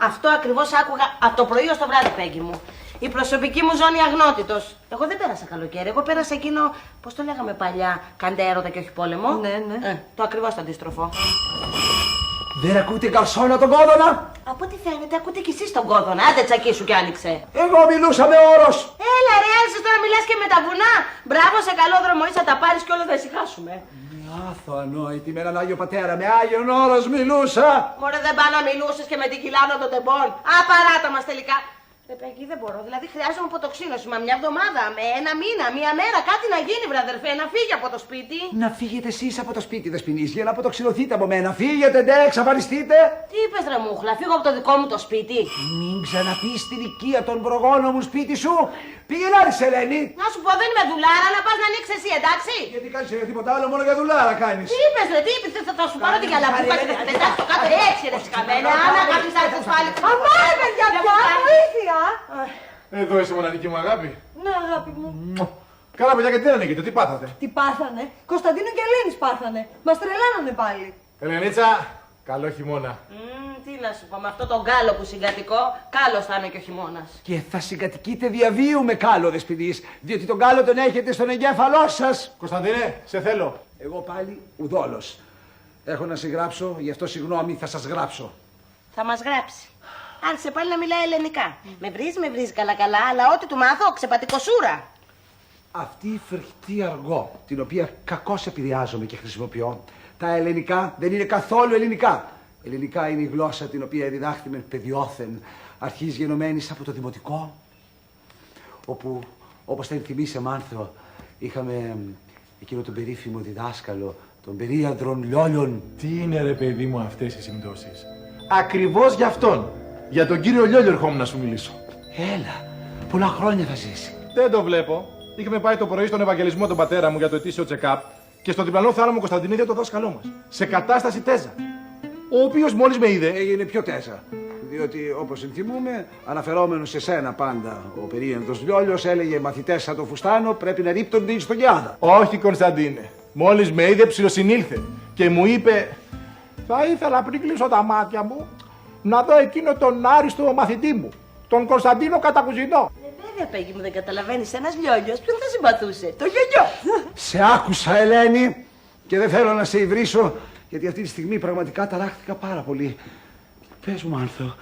Αυτό ακριβώς άκουγα από το πρωί ως το βράδυ, Πέγγι μου. Η προσωπική μου ζώνη αγνότητος. Εγώ δεν πέρασα καλοκαίρι. Εγώ πέρασα εκείνο, πώς το λέγαμε παλιά, κάντε έρωτα και όχι πόλεμο. Ναι. Το ακριβώς το αντίστροφο. Δεν ακούτε καρσόνα τον κόδωνα? Από ό,τι φαίνεται, ακούτε κι εσείς τον κόδωνα. Άντε τσακίσου κι άνοιξε. Εγώ μιλούσα με όρος. Έλα ρε, άρχισες τώρα μιλάς και με τα βουνά. Μπράβο, σε καλό δρόμο είσαι, θα τα πάρεις κι όλα θα ησυχάσουμε. Άθω ανόητη, με έναν Άγιο Πατέρα, με Άγιον Όρος μιλούσα. Μωρέ, δεν πάω να μιλούσες και με την κοιλάνα των τεμπών. Απαράτα μας τελικά. Εκεί δεν μπορώ, δηλαδή χρειάζομαι αποτοξίνωση. Μα μια εβδομάδα, με ένα μήνα, μια μέρα, κάτι να γίνει, βραδερφέ, να φύγει από το σπίτι. Να φύγετε εσείς από το σπίτι, Δεσποινής, για να αποτοξινωθείτε από μένα. Φύγετε, ντε, εξαφανιστείτε. Τι είπες, ρε μούχλα, φύγω από το δικό μου το σπίτι. Μην ξαναπείς την οικία των προγόνων μου σπίτι σου. Πήγαινε άρης, Ελένη. Να σου πω, δεν είμαι δουλάρα, να πας να ανοίξεις εσύ, εντάξει. Γιατί κάνεις τίποτα άλλο, μόνο για δουλάρα κάνεις. Τι είπες, ρε, τι είπες, θα σου πάρω την καλαμπούκα και θα την πετάξω το κάτω έτσι, ρε, σκαμμένα. Άνα κάποιος άρχισες πάλι. Αμά, παιδιά, βοήθεια! Εδώ είσαι μοναδική μου αγάπη. Ναι, αγάπη μου. Καλά, παιδιά, γιατί δεν ανοίγετε, τι πάθατε? Τι πάθανε? Κωνσταντίνο και Ελένης πάθανε. Μας τρελάνανε πάλι. Ελενίτσα, καλό χειμώνα. Τι να σου πω, με αυτό τον κάλο που συγκατοικώ, κάλος θα είναι και ο χειμώνας. Και θα συγκατοικείτε διαβίου με κάλο, Δεσποινής, διότι τον κάλο τον έχετε στον εγκέφαλό σας. Κωνσταντίνε, σε θέλω. Εγώ πάλι ουδόλος. Έχω να συγγράψω, γι' αυτό συγγνώμη θα σας γράψω. Θα μας γράψει. Άρχισε πάλι να μιλάει ελληνικά. Με βρίζει καλά, αλλά ό,τι του μάθω, ξεπατικοσούρα. Αυτή η φρικτή αργό, την οποία κακώς επηρεάζομαι και χρησιμοποιώ, τα ελληνικά δεν είναι καθόλου ελληνικά. Ελληνικά είναι η γλώσσα την οποία διδάχθημε παιδιόθεν, αρχής γενομένης από το δημοτικό, όπου, όπως θα ενθυμίσει Μάνθο, είχαμε εκείνο τον περίφημο διδάσκαλο, τον περίανδρον Λιόλιον. Τι είναι ρε παιδί μου αυτές οι συμπτώσεις? Ακριβώς για αυτόν. Για τον κύριο Λιόλιο ερχόμουν να σου μιλήσω. Έλα, πολλά χρόνια θα ζήσει. Δεν το βλέπω. Είχαμε πάει το πρωί στον Ευαγγελισμό τον πατέρα μου για το ετήσιο check-up και στο διπλανό θάλαμο Κωνσταντινίδη το δάσκαλό μας. Σε κατάσταση τέζα. Ο οποίος μόλις με είδε. Έγινε πιο τέζα. Διότι όπως ενθυμούμε, αναφερόμενος σε σένα πάντα, ο περίενδρος Λιόλιος έλεγε μαθητές σαν το φουστάνο πρέπει να ρίπτονται εις τον Γιάδα. Όχι, Κωνσταντίνε. Μόλις με είδε ψιλοσυνήλθε και μου είπε θα ήθελα πριν κλείσω τα μάτια μου να δω εκείνο τον άριστο μαθητή μου, τον Κωνσταντίνο Κατακουζινό. Βέβαια, Πέγγι μου, δεν καταλαβαίνεις, ένας Λιόλιος ποιον θα συμπαθούσε? Το γιογιό. Σε άκουσα, Ελένη, και δεν θέλω να σε υβρίσω, γιατί αυτή τη στιγμή πραγματικά ταράχθηκα πάρα πολύ. Πες μου, Άνθο,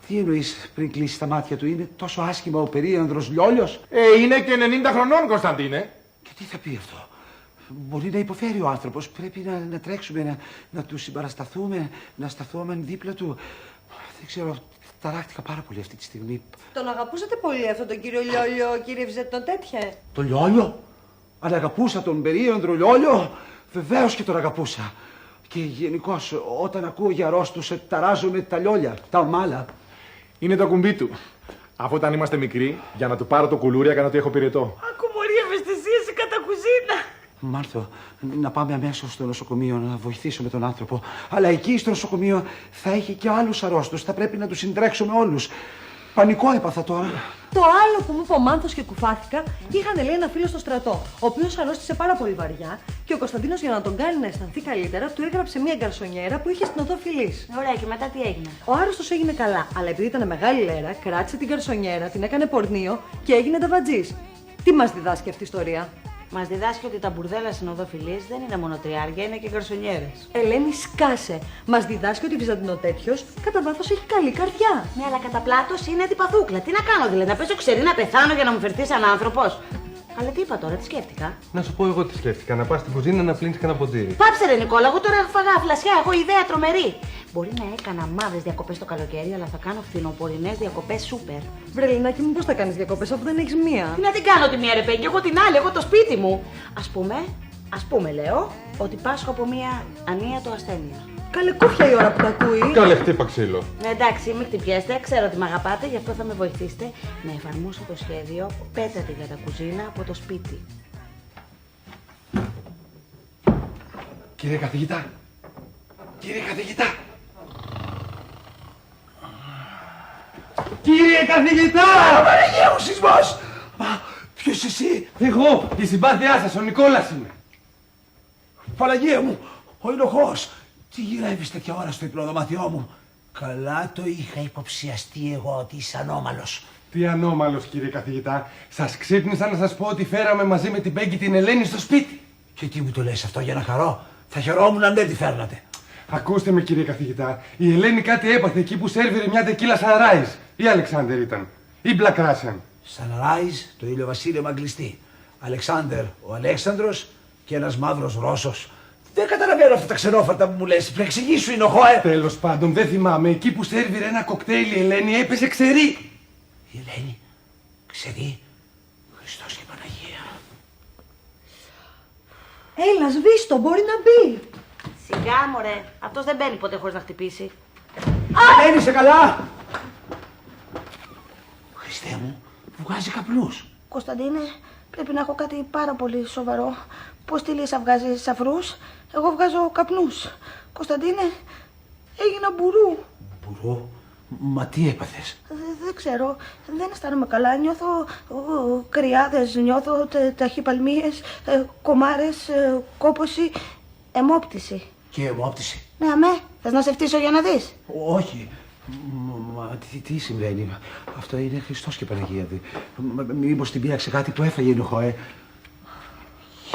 τι εννοείς πριν κλείσει τα μάτια του? Είναι τόσο άσχημα ο περίανδρος Λιόλιος? Είναι και 90 χρονών, Κωνσταντίνε. Και τι θα πει αυτό? Μπορεί να υποφέρει ο άνθρωπος. Πρέπει να τρέξουμε, να του συμπαρασταθούμε, να σταθούμε δίπλα του. Δεν ξέρω, ταράχτηκα πάρα πολύ αυτή τη στιγμή. Τον αγαπούσατε πολύ αυτόν τον κύριο Λιόλιο, κύριε Βυζετό, τέτοια? Τον Λιόλιο? Αν αγαπούσα τον περίανδρο Λιόλιο, βεβαίως και τον αγαπούσα. Και γενικώς, όταν ακούω για αρρώστους, ταράζομαι τα λιόλια, τα ομάλα. Είναι το κουμπί του. Αφού όταν είμαστε μικροί, για να του πάρω το κουλούρι, έκανα ότι έχω πυρετό. Ακού μωρή ευαισθησία σε κατακουζίνα. Μάρθο, να πάμε αμέσως στο νοσοκομείο να βοηθήσουμε τον άνθρωπο. Αλλά εκεί στο νοσοκομείο θα έχει και άλλους αρρώστους. Θα πρέπει να τους συντρέξουμε όλους. Πανικό έπαθα τώρα. Το άλλο που μου είπε ο Μάνθος και κουφάθηκα, είχαν λέει ένα φίλο στο στρατό, ο οποίος αρρώστησε πάρα πολύ βαριά και ο Κωνσταντίνος για να τον κάνει να αισθανθεί καλύτερα, του έγραψε μία γκαρσονιέρα που είχε στην οδό Φιλής. Ωραία, και μετά τι έγινε? Ο άρρωστος έγινε καλά, αλλά επειδή ήταν μεγάλη λέρα, κράτησε την γκαρσονιέρα, την έκανε πορνείο και έγινε ταβατζής. Τι μας διδάσκει αυτή η ιστορία? Μας διδάσκει ότι τα μπουρδέλα στην οδό Φιλής δεν είναι μόνο τριάρια, είναι και γκαρσονιέρες. Ελένη, σκάσε. Μας διδάσκει ότι ο Βυζαντινοτέτιος κατά βάθος έχει καλή καρδιά. Ναι, αλλά κατά πλάτος είναι αντιπαθούκλα. Τι να κάνω, δηλαδή, να παίζω ξερή να πεθάνω για να μου φερθεί σαν άνθρωπος? Αλλά τι είπα τώρα, τι σκέφτηκα? Να σου πω εγώ τι σκέφτηκα. Να πας στην κουζίνα να πλύνεις κανένα ποτήρι. Πάψε ρε Νικόλα, εγώ τώρα έχω φαγά φλασιά, έχω ιδέα τρομερή. Μπορεί να έκανα μαύρες διακοπές το καλοκαίρι, αλλά θα κάνω φθινοπορεινές διακοπές σούπερ. Βρε Λινάκη μου, πώς θα κάνεις διακοπές αφού δεν έχεις μία? Τι να την κάνω τη μία ρε Πέγγι, εγώ την άλλη, εγώ το σπίτι μου. Ας πούμε λέω, ότι πάσχω από μία ανίατο ασθένεια. Καλέ κούφια η ώρα που τα ακούει. Καλέ χτύπα ξύλο. Εντάξει, μην χτυπιέστε, ξέρω ότι με αγαπάτε, γι' αυτό θα με βοηθήσετε να εφαρμόσω το σχέδιο πέτατη για τα κουζίνα από το σπίτι. Κύριε καθηγητά! Κύριε καθηγητά! Κύριε καθηγητά! Παναγία μου, σεισμός! Μα, ποιος εσύ? Εγώ, η συμπάθειά σας, ο Νικόλας είμαι. Παναγία μου, ο ενοχός! Τι γυρεύεις τέτοια ώρα στο υπνοδωμάτιό μου? Καλά το είχα υποψιαστεί εγώ ότι είσαι ανώμαλος. Τι ανώμαλος, κύριε καθηγητά. Σας ξύπνησα να σας πω ότι φέραμε μαζί με την Πέγγι την Ελένη στο σπίτι. Και τι μου το λες αυτό για να χαρώ? Θα χαιρόμουν αν δεν τη φέρνατε. Ακούστε με, κύριε καθηγητά. Η Ελένη κάτι έπαθε εκεί που σέρβιρε μια τεκίλα Sunrise. Ή Αλεξάνδερ ήταν. Ή Black Russian. Sunrise, το ήλιο βασίλειο αγγλιστή. Αλεξάνδερ, ο Αλέξανδρος και ένας μαύρος Ρώσος. Δεν καταλαβαίνω αυτά τα ξενόφαρτα που μου λες. Πρέπει εξηγήσου είναι ο Χόε. Τέλος πάντων, δεν θυμάμαι. Εκεί που σέρβιρε ένα κοκτέιλ η Ελένη έπεσε ξερή. Η Ελένη, ξέρει. Χριστός και Παναγία. Έλα, σβήστο, μπορεί να μπει. Σιγά μωρέ, αυτός δεν μπαίνει ποτέ χωρίς να χτυπήσει. Ελένη, σε καλά. Χριστέ μου, βγάζει καπνούς. Κωνσταντίνε, πρέπει να έχω κάτι πάρα πολύ σοβαρό. Πώς τη Λύσα βγάζει σαφρούς, εγώ βγάζω καπνούς. Κωνσταντίνε, έγινα μπουρού. Μπουρό, μα τι έπαθες? Δεν ξέρω, δεν αισθάνομαι καλά. Νιώθω κρυάδες, νιώθω ταχυπαλμίες, κομάρες, κόπωση, αιμόπτηση. Και αιμόπτηση? Ναι, αμέ, θες να σε φτύσω για να δεις? Όχι. Μα τι συμβαίνει? Αυτό είναι Χριστός και Παναγία. Μήπως την πείραξε κάτι που έφαγε είναι ο Χόε?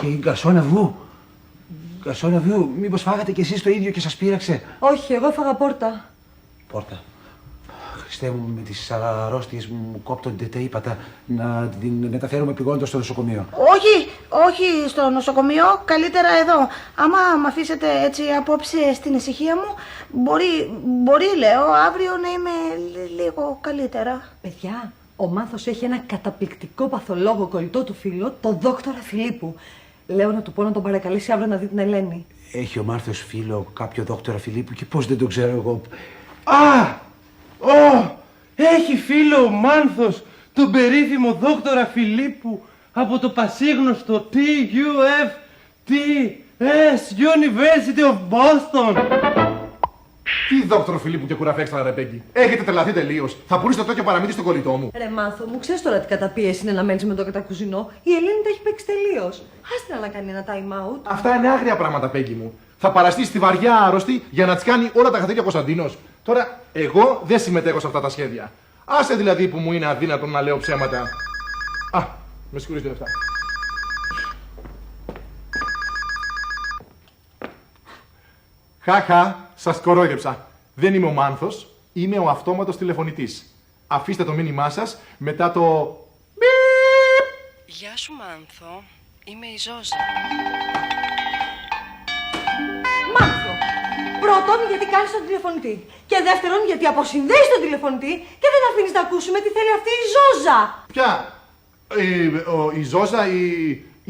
Και η γκαρσόν αυγού. Γκαρσόν αυγού, μήπως φάγατε κι εσείς το ίδιο και σας πείραξε? Όχι, εγώ έφαγα πόρτα. Πόρτα. Χριστέ μου, με τις αρρώστιες μου κόπτονται τα ύπατα. Να την μεταφέρουμε πηγόντως στο νοσοκομείο. Όχι στο νοσοκομείο, καλύτερα εδώ. Άμα μ' αφήσετε έτσι απόψε στην ησυχία μου, μπορεί λέω, αύριο να είμαι λίγο καλύτερα. Παιδιά, ο Μάνθος έχει ένα καταπληκτικό παθολόγο κολλητό του φίλο, τον δόκτορα Φιλίππου. Λέω να του πω να τον παρακαλέσει αύριο να δει την Ελένη. Έχει ο Μάρθος φίλο κάποιο δόκτορα Φιλίππου και πώς δεν τον ξέρω εγώ? Έχει φίλο ο Μάνθος, τον περίφημο δόκτορα Φιλίππου από το πασίγνωστο TUFTS University of Boston. Τι δόκτωρο Φιλίππου και κουραφέξτρα, ρε Πέγγι. Έχετε τρελαθεί τελείως. Θα πουλήσετε τέτοιο παραμύθι στον κολλητό μου. Ρε Μάνθο, μου ξέρεις τώρα τι καταπίεση είναι να μένεις με το κατακουζινό. Η Ελένη τα έχει παίξει τελείως. Άστε να κάνει ένα time out. Αυτά είναι άγρια πράγματα, Πέγγι μου. Θα παραστεί στη βαριά άρρωστη για να τη κάνει όλα τα καθήκια Κωνσταντίνος. Τώρα, εγώ δεν συμμετέχω σε αυτά τα σχέδια. Άσε δηλαδή που μου είναι αδύνατο να λέω ψέματα. Με συγχωρείτε λεφτά. Χαχα, σας κορόιδεψα. Δεν είμαι ο Μάνθος, είμαι ο αυτόματος τηλεφωνητής. Αφήστε το μήνυμά σας μετά το... Γεια σου Μάνθο, είμαι η Ζόζα. Μάνθο! Πρώτον, γιατί κάνεις τον τηλεφωνητή. Και δεύτερον, γιατί αποσυνδέεις τον τηλεφωνητή και δεν αφήνεις να ακούσουμε τι θέλει αυτή η Ζόζα. Ποια? Η Ζόζα,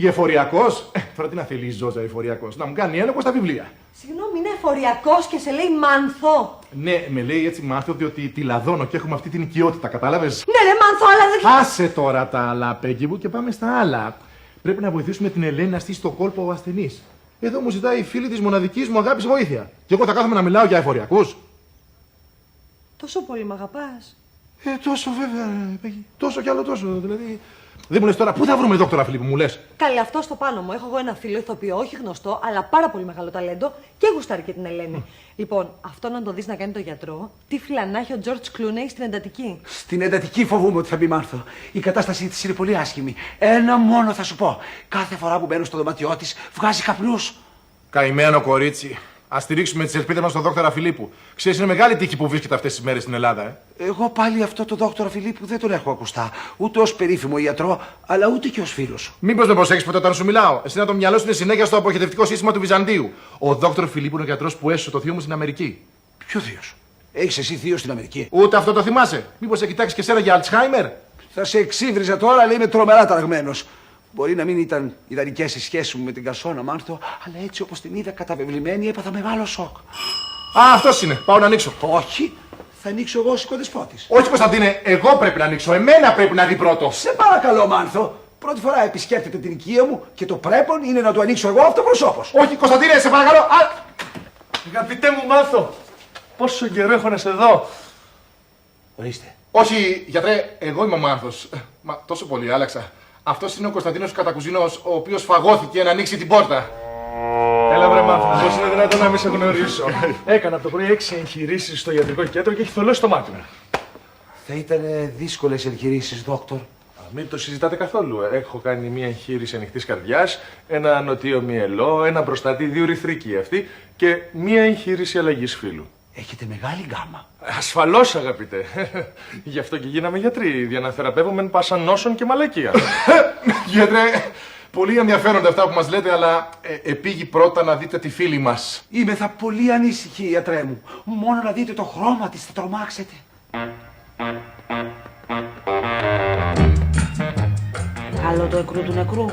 η εφοριακός. Τώρα τι να θέλει η Ζόζα, η εφοριακός? Να μου κάνει έλεγχο στα βιβλία. Συγγνώμη, είναι εφοριακός και σε λέει Μάνθο. Ναι, με λέει έτσι Μάνθο διότι τη λαδώνω και έχουμε αυτή την οικειότητα, κατάλαβες? Ναι, ρε Μάνθο, αλλά δεν... Άσε τώρα τα άλλα, Πέγγι μου, και πάμε στα άλλα. Πρέπει να βοηθήσουμε την Ελένη να στήσει το κόλπο ο ασθενής. Εδώ μου ζητάει η φίλη της μοναδικής μου αγάπης βοήθεια. Και εγώ θα κάθομαι να μιλάω για εφοριακούς. Τόσο πολύ μ' αγαπάς. Τόσο βέβαια, Πέγγι. Τόσο κι άλλο τόσο. Δηλαδή. Δεν μου λες τώρα, πού θα βρούμε δόκτωρα Φιλίππου, μου λες? Καλή, αυτό στο πάνω μου. Έχω εγώ ένα φίλο ηθοποιό, όχι γνωστό, αλλά πάρα πολύ μεγάλο ταλέντο και γουστάρει και την Ελένη. Λοιπόν, αυτό να το δεις να κάνει το γιατρό, τι φιλανά έχει ο Τζορτζ Κλούνεϊ στην εντατική. Στην εντατική φοβούμαι ότι θα μπει Μάρθο. Η κατάστασή της είναι πολύ άσχημη. Ένα μόνο θα σου πω. Κάθε φορά που μπαίνω στο δωμάτιό της βγάζει καπνούς. Καημένο κορίτσι. Ας στηρίξουμε τις ελπίδες μας στον δόκτωρα Φιλίππου. Ξέρεις, είναι μεγάλη τύχη που βρίσκεται αυτές τις μέρες στην Ελλάδα, Εγώ πάλι αυτό το δόκτωρα Φιλίππου δεν τον έχω ακουστά. Ούτε ως περίφημο ιατρό, αλλά ούτε και ως φίλο σου. Μήπως δεν προσέχεις ποτέ όταν σου μιλάω? Εσύ το μυαλό σου είναι συνέχεια στο αποχαιρετικό σύστημα του Βυζαντίου. Ο δόκτωρο Φιλίππου είναι ο γιατρός που έσωσε το θείο μου στην Αμερική. Ποιο θείος? Έχεις εσύ θείο στην Αμερική? Ούτε αυτό το θυμάσαι? Μήπως σε κοιτάξει και σένα για Αλτσχάιμερ? Θα σε εξύβριζα τώρα, αλλά είμαι τρομερά ταραγμένος. Μπορεί να μην ήταν ιδανικές οι σχέσεις μου με την Κασόνα Μάρθο, αλλά έτσι όπως την είδα καταβεβλημένη έπαθα μεγάλο σοκ. Αυτός είναι. Πάω να ανοίξω. Όχι, θα ανοίξω εγώ ως κοντεσπότης. Όχι, Κωνσταντίνε, εγώ πρέπει να ανοίξω. Εμένα πρέπει να δει πρώτο. Σε παρακαλώ, Μάρθο. Πρώτη φορά επισκέπτεται την οικία μου και το πρέπον είναι να του ανοίξω εγώ αυτοπροσώπως. Όχι, Κωνσταντίνε, σε παρακαλώ. Αγαπητέ μου Μάνθο, πόσο καιρό έχω να σε δω. Ορίστε. Όχι, γιατρέ, εγώ είμαι ο Μάνθος. Μα τόσο πολύ άλλαξα. Αυτός είναι ο Κωνσταντίνος Κατακουζινός, ο οποίος φαγώθηκε να ανοίξει την πόρτα. Έλα βρε Μάνθο, πώς είναι δυνατόν να μην σε γνωρίσω? Έκανα από το πρωί 6 εγχειρήσεις στο ιατρικό κέντρο και έχει θολώσει το μάτι μου. Θα ήταν δύσκολες εγχειρήσεις, δόκτωρ. Μην το συζητάτε καθόλου. Έχω κάνει μία εγχείρηση ανοιχτής καρδιάς, ένα νοτίο μυελό, ένα προστάτη, 2 ρηθρική αυτή και μία εγχείρηση αλλαγής φύλου. Έχετε μεγάλη γκάμα. Ασφαλώς, αγαπητέ. Γι' αυτό και γίναμε γιατροί, για να θεραπεύουμε πάσα νόσων και μαλακία. Γιατρέ, πολύ ενδιαφέροντα αυτά που μας λέτε, αλλά επήγει πρώτα να δείτε τη φίλη μας. Είμαι θα πολύ ανήσυχη, γιατρέ μου. Μόνο να δείτε το χρώμα της θα τρομάξετε. Καλό το εκρού του νεκρού.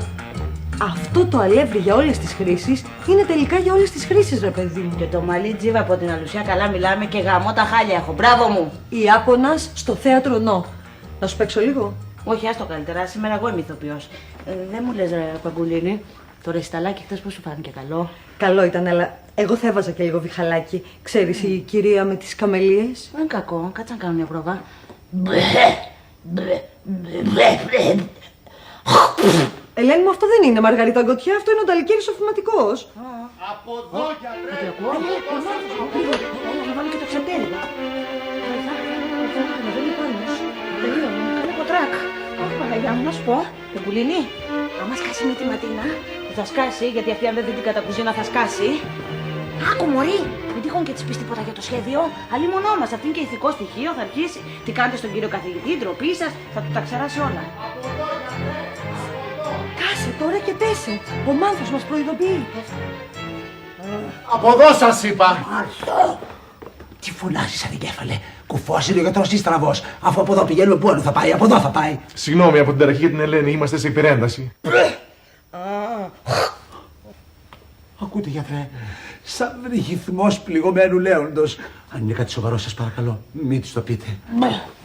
Αυτό το αλεύρι για όλες τις χρήσεις είναι τελικά για όλες τις χρήσεις, ρε παιδί μου. Και το μαλλί τζίβα από την Αλουσιά, καλά μιλάμε και γαμώ τα χάλια έχω. Μπράβο μου. Ιάπωνας στο θέατρο Νο. Να σου παίξω λίγο? Όχι, άστο καλύτερα. Σήμερα εγώ είμαι ηθοποιός. Δεν μου λες, ρε Παγκουλίνη, το ρεσταλάκι χθες πώς σου φάνηκε καλό? Καλό ήταν, αλλά εγώ θα έβαζα και λίγο βιχαλάκι. Ξέρεις, η κυρία με τις καμελίες. Δεν είναι κακό. Κάτσε να κάνω μια πρόβα. Ελένη μου, αυτό δεν είναι Μαργαρίτα Γκοτιά, αυτό είναι ο Νταλικέρης ο φυματικός. Από εδώ, γιατρέ! Να βάλω και το ξεπτέρι. Καλό ποτράκ. Όχι, Παναγιά μου, να σου πω. Πεγκουλίνη, άμα σκάσει με τη Ματίνα, θα σκάσει, γιατί αυτή αν δεν δει την κατακουζίνα θα σκάσει. Άκου μωρή, μην τυχόν και της πεις τίποτα για το σχέδιο. Αλλή μονό μας, αυτή είναι και ηθικό στοιχείο, θα αρχίσει. Τι κάνετε στον κύριο καθηγητή, ντροπή σας, θα του τα ξεράσει όλα. Κάσε τώρα και πέσε. Ο Μάνθος μας προειδοποιεί. Από εδώ σας είπα! Τι φωνάζεις, αδικέφαλε. Κουφός είναι ο γιατρός ή στραβός. Αφού από εδώ πηγαίνουμε, πού άλλο θα πάει, από εδώ θα πάει. Συγγνώμη από την ταραχή για την Ελένη, είμαστε σε υπερένταση. Ακούτε, γιατρέ, σαν βρυχυθμός πληγωμένου λέοντος. Αν είναι κάτι σοβαρό, σας παρακαλώ, μην της το πείτε.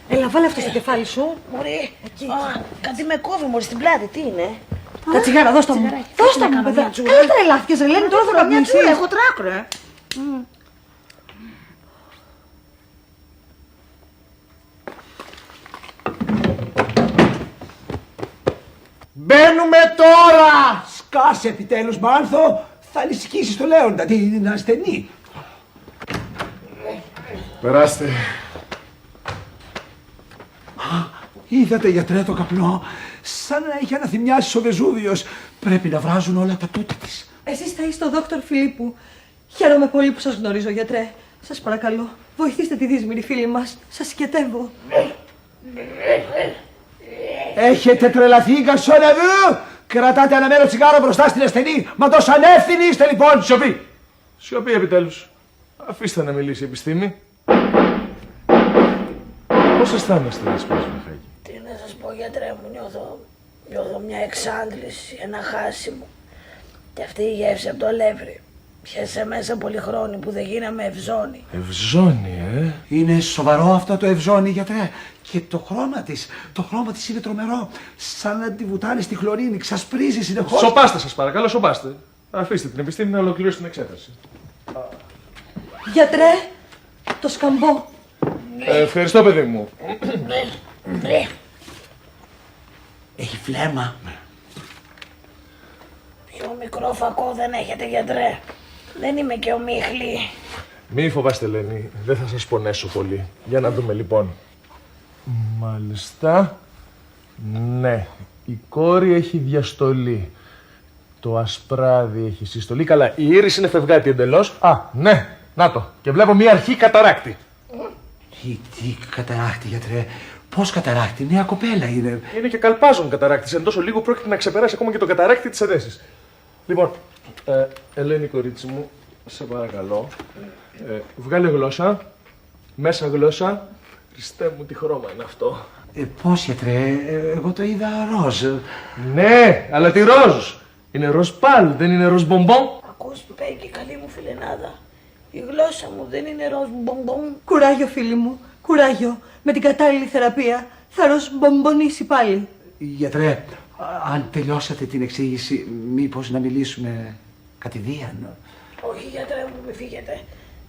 Έλα, βάλε αυτό στο κεφάλι σου. Μωρή, κάτι με κόβει μωρή στην πλάτη, τι είναι? Τα τσιγάρα, δώσ' τα μου. Δώσ' τα μου, παιδά. Καλά τρελάθηκες, ρε Ελένη, τώρα θα καπνίσεις. Έχω τράκρο, Μπαίνουμε τώρα! Σκάσε επιτέλους, Μάνθο, θα ανησυχήσεις το λέοντα, την ασθενή. Περάστε. Είδατε, γιατρέ, το καπνό, σαν να έχει αναθυμιάσει ο Βεζούβιος. Πρέπει να βράζουν όλα τα τούτα της. Εσείς θα είστε ο δόκτωρ Φιλίππου. Χαίρομαι πολύ που σας γνωρίζω, γιατρέ. Σας παρακαλώ, βοηθήστε τη δύσμηρη φίλη μας. Σας συγκετεύω. Έχετε τρελαθεί, γκαρσόναδου! Κρατάτε αναμένο τσιγάρο μπροστά στην ασθενή. Μα τόσο ανεύθυνοι είστε, λοιπόν! Σιωπή! Σιωπή, επιτέλους. Αφήστε να μιλήσει η επιστήμη. Πώς αισθάνεστε, Σπασμαχάκη? Τι να σας πω, γιατρέ μου, νιώθω μια εξάντληση, ένα χάσιμο. Και αυτή η γεύση από το αλεύρι. Πιέσε μέσα πολύ χρόνο που δεν γίναμε ευζώνη. Ευζώνη, Είναι σοβαρό αυτό το ευζώνη, γιατρέ. Και το χρώμα της είναι τρομερό. Σαν να τη βουτάνε στη χλωρίνη, ξασπρίζει συνεχώς. Σοπάστε, σας παρακαλώ, σοπάστε. Αφήστε την επιστήμη να ολοκληρώσει την εξέταση. Γιατρέ, το σκαμπό. Ευχαριστώ, παιδί μου. Έχει φλέμμα. Πιο μικρό φακό δεν έχετε, γιατρέ? Δεν είμαι και ομίχλη. Μη φοβάστε, Ελένη. Δεν θα σας πονέσω πολύ. Για να δούμε, λοιπόν. Μάλιστα. Ναι. Η κόρη έχει διαστολή. Το ασπράδι έχει συστολή. Καλά, η ήρης είναι φευγάτη εντελώς. Α, ναι. Να το. Και βλέπω μια αρχή καταράκτη. Τι καταράκτη, γιατρέ. Πώς καταράκτη, νέα κοπέλα είναι. Είναι και καλπάζον καταράκτης. Εν τόσο λίγο πρόκειται να ξεπεράσει ακόμα και το καταράκτη της εδέσης. Λοιπόν, Ελένη, κορίτσι μου, σε παρακαλώ. Βγάλε γλώσσα. Μέσα γλώσσα. Χριστέ μου, τι χρώμα είναι αυτό. Πώς, γιατρέ, εγώ το είδα ροζ. Ναι, αλλά τι ροζ. Είναι ροζ παλ, δεν είναι ροζ μπομπον. Ακούς, Πέγγι, καλή μου φιλενάδα. Η γλώσσα μου δεν είναι ροζ μπομπον. Κουράγιο, φίλοι μου. Κουράγιο. Με την κατάλληλη θεραπεία θα ροσμπομπονήσει πάλι. Γιατρέ, αν τελειώσατε την εξήγηση, μήπως να μιλήσουμε κατηδίαν? Όχι, γιατρέ μου, μη φύγετε.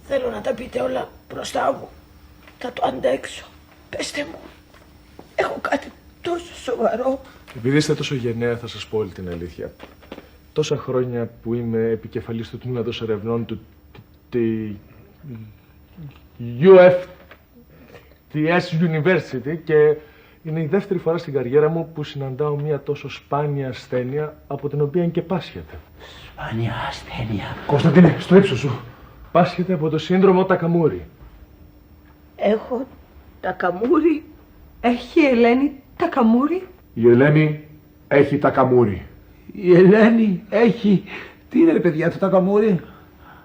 Θέλω να τα πείτε όλα μπροστά μου. Θα το αντέξω. Πεςτε μου, έχω κάτι τόσο σοβαρό. Επειδή είστε τόσο γενναία, θα σας πω όλη την αλήθεια. τόσα χρόνια που είμαι επικεφαλής του τμήματος ερευνών του UFTS University και είναι η δεύτερη φορά στην καριέρα μου που συναντάω μια τόσο σπάνια ασθένεια από την οποία και πάσχεται. Σπάνια ασθένεια. Κωνσταντίνε, στο ύψος σου. Πάσχεται από το σύνδρομο Τακαμούρη. Έχω Τακαμούρη. Έχει η Ελένη Τακαμούρη. Η Ελένη έχει Τακαμούρη. Η Ελένη έχει... Τι είναι ρε παιδιά το Τακαμούρη?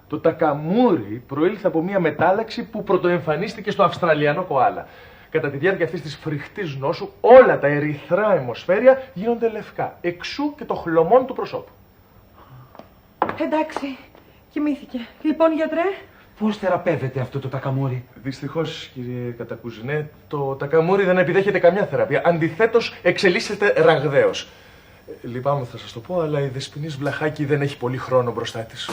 Το Τακαμούρη προήλθε από μια μετάλλαξη που πρωτοεμφανίστηκε στο Αυστραλιανό κοάλα. Κατά τη διάρκεια αυτής της φρικτής νόσου, όλα τα ερυθρά αιμοσφαίρια γίνονται λευκά, εξού και το χλωμόν του προσώπου. Εντάξει, κοιμήθηκε. Λοιπόν, γιατρέ. Πώς θεραπεύεται αυτό το Τακαμούρη? Δυστυχώς, κύριε Κατακουζινέ, το Τακαμούρη δεν επιδέχεται καμιά θεραπεία. Αντιθέτως, εξελίσσεται ραγδαίως. Λυπάμαι θα σας το πω, αλλά η Δεσποινής Βλαχάκη δεν έχει πολύ χρόνο μπροστά της.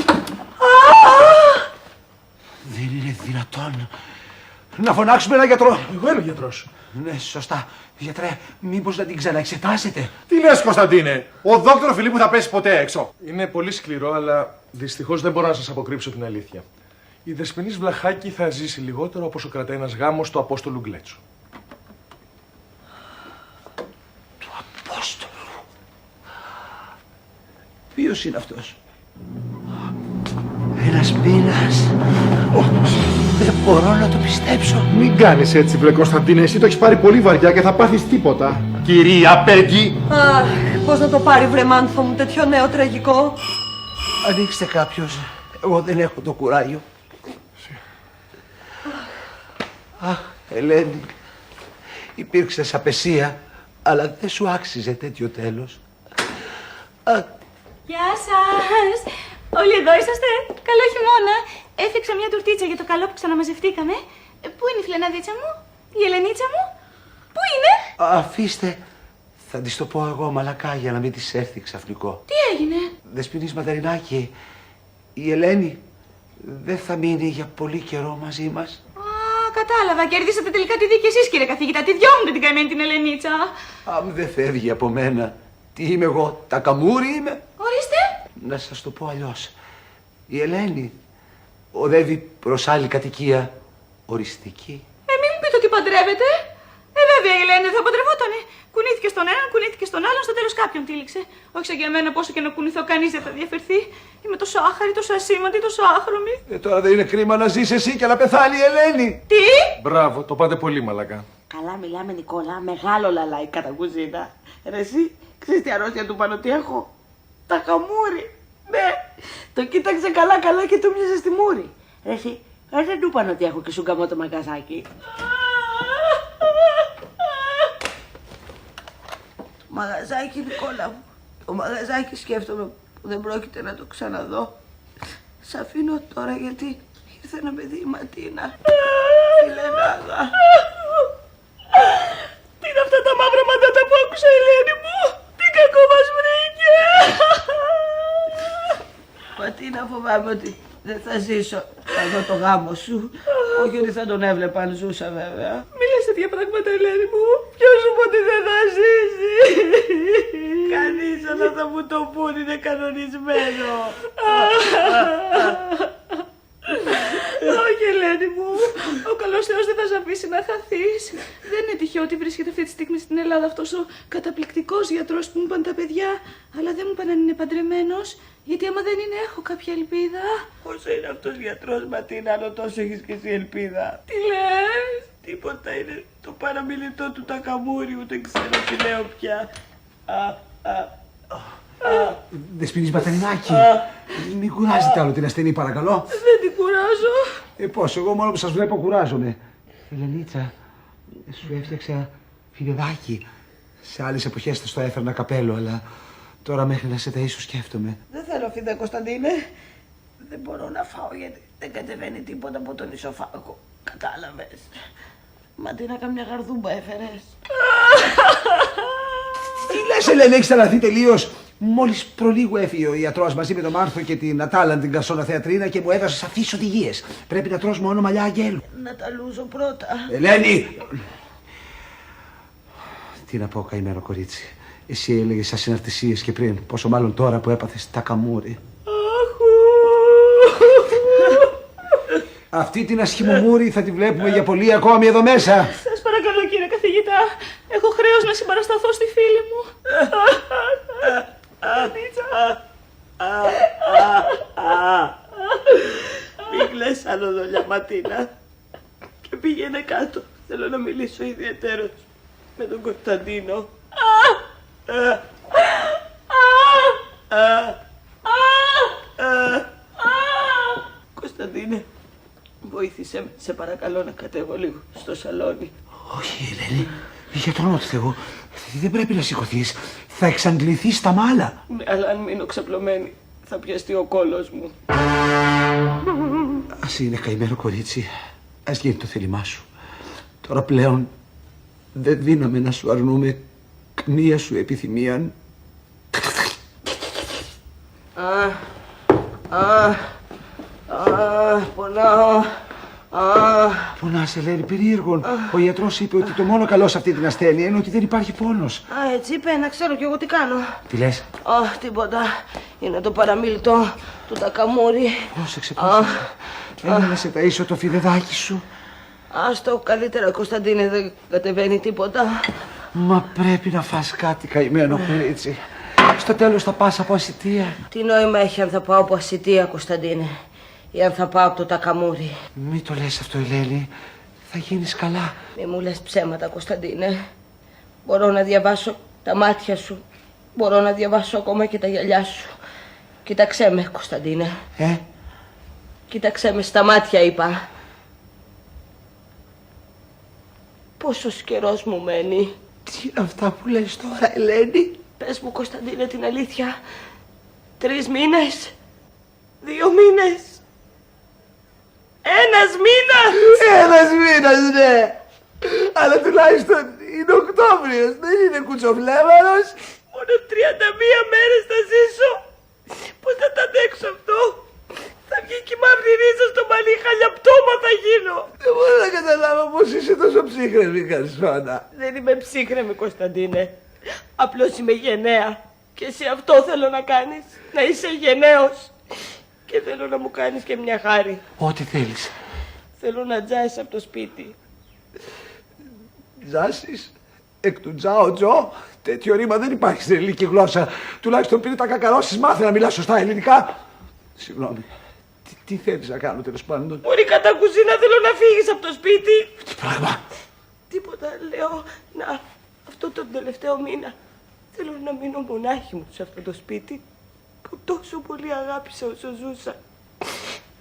Δεν είναι δυνατόν. Να φωνάξουμε έναν γιατρό. Εγώ είμαι γιατρός. Ναι, σωστά. Γιατρέ, μήπως να την ξαναεξετάσετε? Τι λες, Κωνσταντίνε, ο δόκτωρο Φιλίππου θα πέσει ποτέ έξω? Είναι πολύ σκληρό, αλλά δυστυχώς δεν μπορώ να σας αποκρύψω την αλήθεια. Η Δεσποινής Βλαχάκη θα ζήσει λιγότερο από όσο κρατάει ένας γάμος του Απόστολου Γκλέτσου. Του Απόστολου. Ποιος είναι αυτός? Ένας μήνας. Δεν μπορώ να το πιστέψω. Μην κάνεις έτσι, βρε Κωνσταντίνε, εσύ το έχεις πάρει πολύ βαριά και θα πάθεις τίποτα. Κυρία Πέγγι! Αχ, πώς να το πάρει, βρε Μάνθο μου, τέτοιο νέο τραγικό. Ανοίξτε κάποιος. Εγώ δεν έχω το κουράγιο. Αχ, Ελένη. Υπήρξες απεσία, αλλά δεν σου άξιζε τέτοιο τέλος. Γεια σας! Όλοι εδώ είσαστε? Καλό χειμώνα. Έφτιαξα μια τουρτίτσα για το καλό που ξαναμαζευτήκαμε. Πού είναι η φλεναδίτσα μου? Η Ελενίτσα μου? Πού είναι? Αφήστε. Θα της το πω εγώ μαλακά για να μην της έρθει ξαφνικό. Τι έγινε? Δεσποινής Ματερινάκη, η Ελένη δεν θα μείνει για πολύ καιρό μαζί μας. Α, κατάλαβα. Κερδίσατε τελικά τη δίκη εσείς, κύριε καθηγητά. Τι διώχνετε την καημένη την Ελενίτσα. Αν δεν φεύγει από μένα, τι είμαι εγώ, Τακαμούρη είμαι? Ορίστε. Να σας το πω αλλιώς. Η Ελένη οδεύει προς άλλη κατοικία οριστική. Μην μου πείτε ότι παντρεύετε. Βέβαια η Ελένη δεν θα παντρευότανε. Κουνήθηκε στον έναν, κουνήθηκε στον άλλον, στο τέλος κάποιον τύλιξε. Όχι σαν για μένα, πόσο και να κουνηθώ, κανείς δεν θα διαφερθεί. Είμαι τόσο άχαρη, τόσο ασήμαντη, τόσο άχρωμη. Τώρα δεν είναι κρίμα να ζεις εσύ και να πεθάνει η Ελένη. Τι? Μπράβο, το πάτε πολύ μαλακά. Καλά μιλάμε, Νικόλα. Μεγάλο λαλάει κατά κουζίνα. Ρε εσύ, ξέρεις τι αρρώστια του πάνω τι έχω? Τακαμούρη. Ναι, το κοίταξε καλά και του μοιάζε στη μούρη. Ρε εσύ, δεν του είπαν ότι έχω και σου καμώ το μαγκαζάκι. Το μαγαζάκι, Νικόλα μου. Το μαγαζάκι σκέφτομαι που δεν πρόκειται να το ξαναδώ. Σ' αφήνω τώρα γιατί ήρθε να με δει η Ματίνα. Φιλενάδα. Τι είναι αυτά τα μαύρα μαντάτα που άκουσα, Ελένη μου? Τι κακό μας βρήκε. Ματίνα, φοβάμαι ότι δεν θα ζήσω να δω το γάμο σου. Όχι ότι θα τον έβλεπα αν ζούσα βέβαια. Μη λες τέτοια πράγματα, Ελένη μου. Ποιος σου πω ότι δεν θα ζήσει? Κανείς αλλά θα μου το πούν, είναι κανονισμένο. Όχι, Ελένη μου. Ο καλός Θεός δεν θα σε αφήσει να χαθείς. Δεν είναι τυχαίο ότι βρίσκεται αυτή τη στιγμή στην Ελλάδα αυτός ο καταπληκτικός γιατρός που μου είπαν τα παιδιά. Αλλά δεν μου είπαν αν είναι παντρεμένος. Γιατί άμα δεν είναι, έχω κάποια ελπίδα. Όσο είναι αυτός γιατρός, Ματίνα, άλλο τόσο έχεις και εσύ ελπίδα. Τι λες? Τίποτα, είναι το παραμιλητό του Τακαμούρη, ούτε ξέρω τι λέω πια. Δεσποινής Ματερινάκη, μην κουράζετε άλλο την ασθενή, παρακαλώ. Δεν την κουράζω. Πώς, εγώ μόνο που σας βλέπω κουράζομαι. Ελενίτσα, σου έφτιαξα φιδεδάκι. Σε άλλες εποχές θα στο έφερνα καπέλο, αλλά τώρα μέχρι να σε ταΐσω σκέφτομαι. Δεν θέλω φίδε, Κωνσταντίνε. Δεν μπορώ να φάω γιατί δεν κατεβαίνει τίποτα από τον ισοφάγο. Κατάλαβες. Ματίνα, καμιά γαρδούμπα έφερες. Τι λες, Ελένη, έχεις ταλαθεί τελείως? Μόλις προλίγου έφυγε ο ιατρός μαζί με τον Μάρθο και την Ατάλαν, την Κασόνα Θεατρίνα, και μου έδωσε σαφείς οδηγίες. Πρέπει να τρως μόνο μαλλιά αγγέλου. Να τα λούζω πρώτα. Ελένη! Τι να πω, καημένο κορίτσι. Εσύ έλεγες ασυναρτησίες και πριν, πόσο μάλλον τώρα που έπαθες τα καμούρι. Αυτή την ασχημομούρη θα τη βλέπουμε για πολύ ακόμη εδώ μέσα. Σας παρακαλώ κύριε καθηγητά, έχω χρέος να συμπαρασταθώ στη φίλη μου. Μην κλαις άλλο δόλια Ματίνα. Και πήγαινε κάτω. Θέλω να μιλήσω ιδιαίτερος με τον Κωνσταντίνο. Κωνσταντίνε, βοήθησέ με, σε παρακαλώ να κατέβω λίγο στο σαλόνι. Όχι, Ελένη, για τον όνομα του Θεού, δεν πρέπει να σηκωθείς. Θα εξαντληθείς στα μάλα. Ναι, αλλά αν μείνω ξαπλωμένη, θα πιαστεί ο κόλος μου. Ας είναι καημένο κορίτσι, ας γίνει το θέλημά σου. Τώρα πλέον δεν δύναμε να σου αρνούμε καμία σου επιθυμία. Πονάω. Πονάς, Ελένη, περίεργον. Ο ιατρός είπε ότι το μόνο καλό σε αυτή την ασθένεια είναι ότι δεν υπάρχει πόνος. Έτσι είπε, να ξέρω κι εγώ τι κάνω. Τι λες? Τίποτα. Είναι το παραμιλητό του Τακαμούρη. Πρόσεξε, πρόσεξε. Έλα να σε ταΐσω το φιδεδάκι σου. Άστο, καλύτερα Κωνσταντίνε, δεν κατεβαίνει τίποτα. Μα πρέπει να φας κάτι, καημένο κορίτσι. Στο τέλος θα πας από ασιτεία. Τι νόημα έχει αν θα πάω από ασιτεία, Κωνσταντίνε, ή αν θα πάω από το Τακαμούρη? Μη το λες αυτό, Ελένη. Θα γίνεις καλά. Μη μου λες ψέματα, Κωνσταντίνε. Μπορώ να διαβάσω τα μάτια σου. Μπορώ να διαβάσω ακόμα και τα γυαλιά σου. Κοίταξέ με, Κωνσταντίνε. Κοίταξέ με στα μάτια, είπα. Πόσος καιρός μου μένει? Τι είναι αυτά που λες τώρα, Ελένη? Πες μου, Κωνσταντίνε, την αλήθεια. 3 μήνες? 2 μήνες? 1 μήνας? 1 μήνας, ναι. Αλλά τουλάχιστον είναι Οκτώβριος, δεν είναι κουτσοβλέμαρος. Μόνο 31 μέρες θα ζήσω. Πώς θα τα αντέξω αυτό? Θα βγει και η μαύρη ρίζα στο μαλλί, χαλιαπτώμα θα γίνω. Δεν μπορώ να καταλάβω πως είσαι τόσο ψύχρεμη, Καρσόνα. Δεν είμαι ψύχρεμη, Κωνσταντίνε. Απλώς είμαι γενναία. Και εσύ αυτό θέλω να κάνεις. Να είσαι γενναίος. Και θέλω να μου κάνεις και μια χάρη. Ό,τι θέλεις. Θέλω να τζάσεις από το σπίτι. Τζάσεις? Εκ του τζάο τζο? Τέτοιο ρήμα δεν υπάρχει στην ελληνική γλώσσα. Τουλάχιστον πριν τα κακαρώσεις μάθε να μιλάς σωστά ελληνικά. Συγγνώμη. Τι θέλεις να κάνω, τέλος πάντων? Μπορεί κατά κουζίνα, θέλω να φύγεις από το σπίτι. Τι πράγμα? Τίποτα, λέω. Να, αυτό τον τελευταίο μήνα θέλω να μείνω μονάχη μου σε αυτό το σπίτι που τόσο πολύ αγάπησα όσο ζούσα.